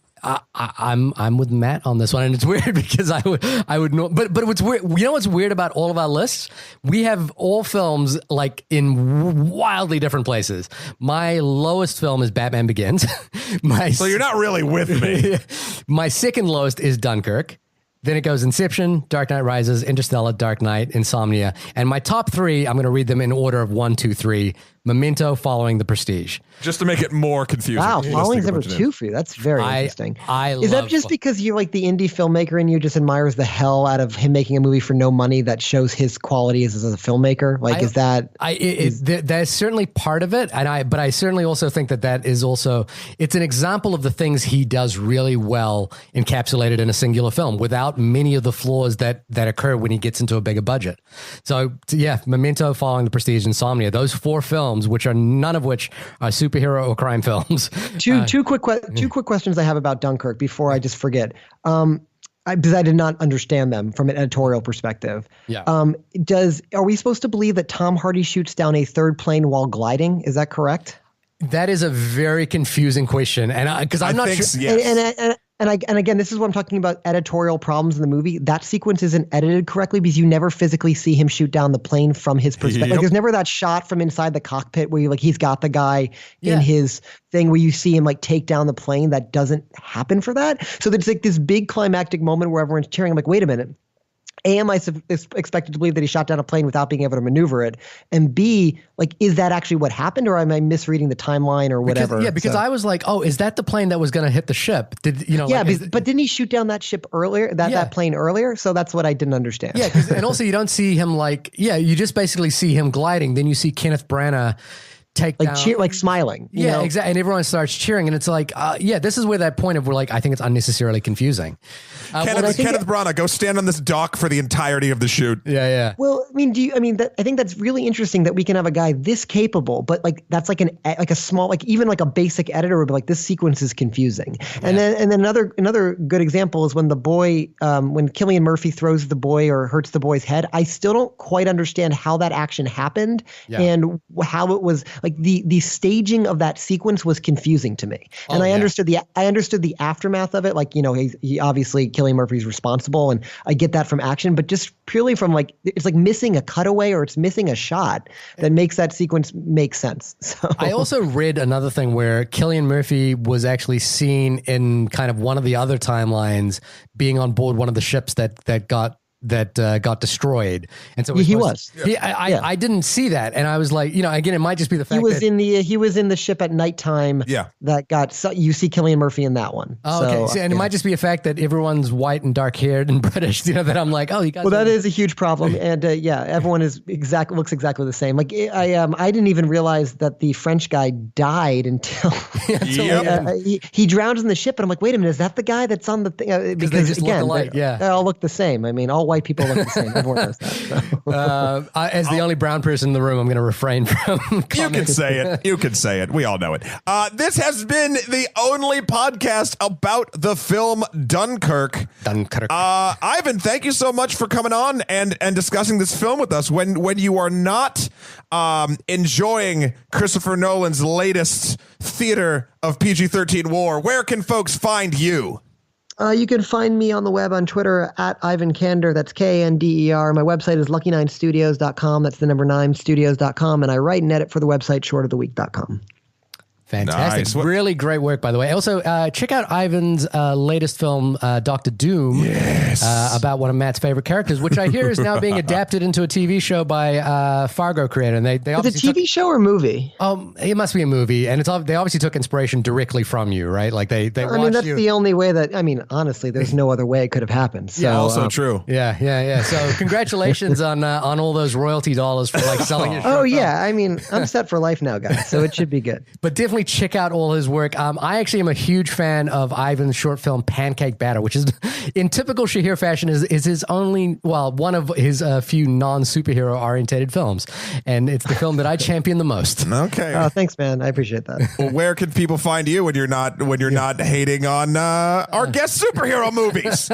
with Matt on this one, and it's weird because I would know, but what's weird, what's weird about all of our lists? We have all films like in wildly different places. My lowest film is Batman Begins. So you're not really with me. My second lowest is Dunkirk. Then it goes Inception, Dark Knight Rises, Interstellar, Dark Knight, Insomnia. And my top three, I'm going to read them in order of 1, 2, 3. Memento following The Prestige. Just to make it more confusing. Wow, following's number 2 for you. That's very interesting. Is that just because you're like the indie filmmaker and you just admires the hell out of him making a movie for no money that shows his quality as a filmmaker? Like, there's certainly part of it, but I certainly also think that is also, it's an example of the things he does really well encapsulated in a singular film without many of the flaws that occur when he gets into a bigger budget. So yeah, Memento following The Prestige, Insomnia, those 4 films, which are none of which are superhero or crime films. Two quick questions I have about Dunkirk before I just forget. Because I did not understand them from an editorial perspective. Yeah. Are we supposed to believe that Tom Hardy shoots down a third plane while gliding? Is that correct? That is a very confusing question, and because I'm not sure. Yes. And again, this is what I'm talking about, editorial problems in the movie. That sequence isn't edited correctly because you never physically see him shoot down the plane from his perspective. Yep. Like, there's never that shot from inside the cockpit where he's got the guy in his thing where you see him like take down the plane. That doesn't happen for that. So there's like this big climactic moment where everyone's cheering. I'm like, wait a minute. A, am I expected to believe that he shot down a plane without being able to maneuver it? And B, like, is that actually what happened, or am I misreading the timeline or whatever? Because I was like, oh, is that the plane that was going to hit the ship? But didn't he shoot down that ship earlier, that plane earlier? So that's what I didn't understand. Yeah, and also you don't see him you just basically see him gliding. Then you see Kenneth Branagh takedown. like smiling. You Yeah, know? exactly. And everyone starts cheering, and it's like, this is where that point of where like I think it's unnecessarily confusing. Kenneth Branagh, go stand on this dock for the entirety of the shoot. Yeah. Well, I mean, I think that's really interesting that we can have a guy this capable, but like that's like a small, like even like a basic editor would be like, this sequence is confusing. And then another good example is when the boy, when Cillian Murphy throws the boy or hurts the boy's head. I still don't quite understand how that action happened and how it was like the staging of that sequence was confusing to me. And I understood the aftermath of it. Like, you know, he obviously Cillian Murphy's responsible, and I get that from action, but just purely from like, it's like missing a cutaway or it's missing a shot that makes that sequence make sense. So I also read another thing where Cillian Murphy was actually seen in kind of one of the other timelines being on board one of the ships that got destroyed, and so he was. I didn't see that, and I was like, you know, again, it might just be the fact he was in the ship at nighttime. Yeah, that got you see Cillian Murphy in that one. Oh, okay, so, and it might just be a fact that everyone's white and dark haired and British. You know, that I'm like, oh, you guys. Well, that is a huge problem, and everyone looks exactly the same. Like I didn't even realize that the French guy died until he drowned in the ship, and I'm like, wait a minute, is that the guy that's on the thing? Because they just again, look alike. they all look the same. I mean, all white people look the same. Everyone knows that. So. As the only brown person in the room, I'm going to refrain from commenting. You can say it. You can say it. We all know it. This has been the only podcast about the film Dunkirk. Ivan, thank you so much for coming on and discussing this film with us. When you are not enjoying Christopher Nolan's latest theater of PG-13 war, where can folks find you? You can find me on the web on Twitter at Ivan Kander. That's Kander. My website is lucky9studios.com. That's the number 9studios.com. And I write and edit for the website shortoftheweek.com. Fantastic. Nice. Really great work, by the way. Also, check out Ivan's latest film, Dr. Doom, about one of Matt's favorite characters, which I hear is now being adapted into a TV show by Fargo creator. And they Is it a TV show or movie? It must be a movie. And they obviously took inspiration directly from you, right? Like they I mean, that's the only way that, I mean, honestly, there's no other way it could have happened. So, yeah, also true. Yeah. So congratulations on all those royalty dollars for like selling your show. Yeah. I mean, I'm set for life now, guys. So it should be good. But definitely check out all his work. I actually am a huge fan of Ivan's short film Pancake Batter, which is in typical Shahir fashion is his one of his few non-superhero orientated films. And it's the film that I champion the most. Okay. Oh, thanks, man. I appreciate that. Well, where can people find you when you're not hating on our guest superhero movies?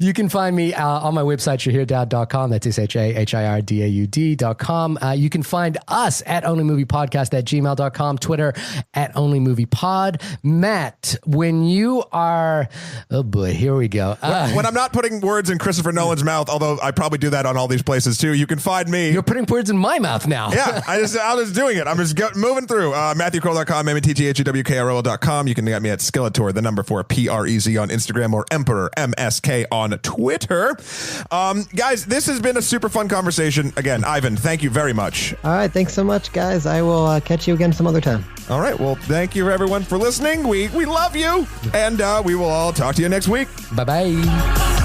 You can find me on my website, shahirdaud.com. That's SHAHIRDAUD.com. You can find us at onlymoviepodcast@gmail.com, Twitter at onlymoviepod. Matt, when you are, oh boy, here we go. When I'm not putting words in Christopher Nolan's mouth, although I probably do that on all these places too, you can find me. You're putting words in my mouth now. Yeah, I'm just doing it. I'm just moving through. MatthewKroll.com, MatthewKroll.com. You can get me at Skeletor, the number 4 PREZ on Instagram, or Emperor MSK on Twitter. Guys, this has been a super fun conversation. Again, Ivan, thank you very much. All right, thanks so much, guys. I will catch you again some other time. All right, well, thank you everyone for listening. We love you, and we will all talk to you next week. Bye-bye.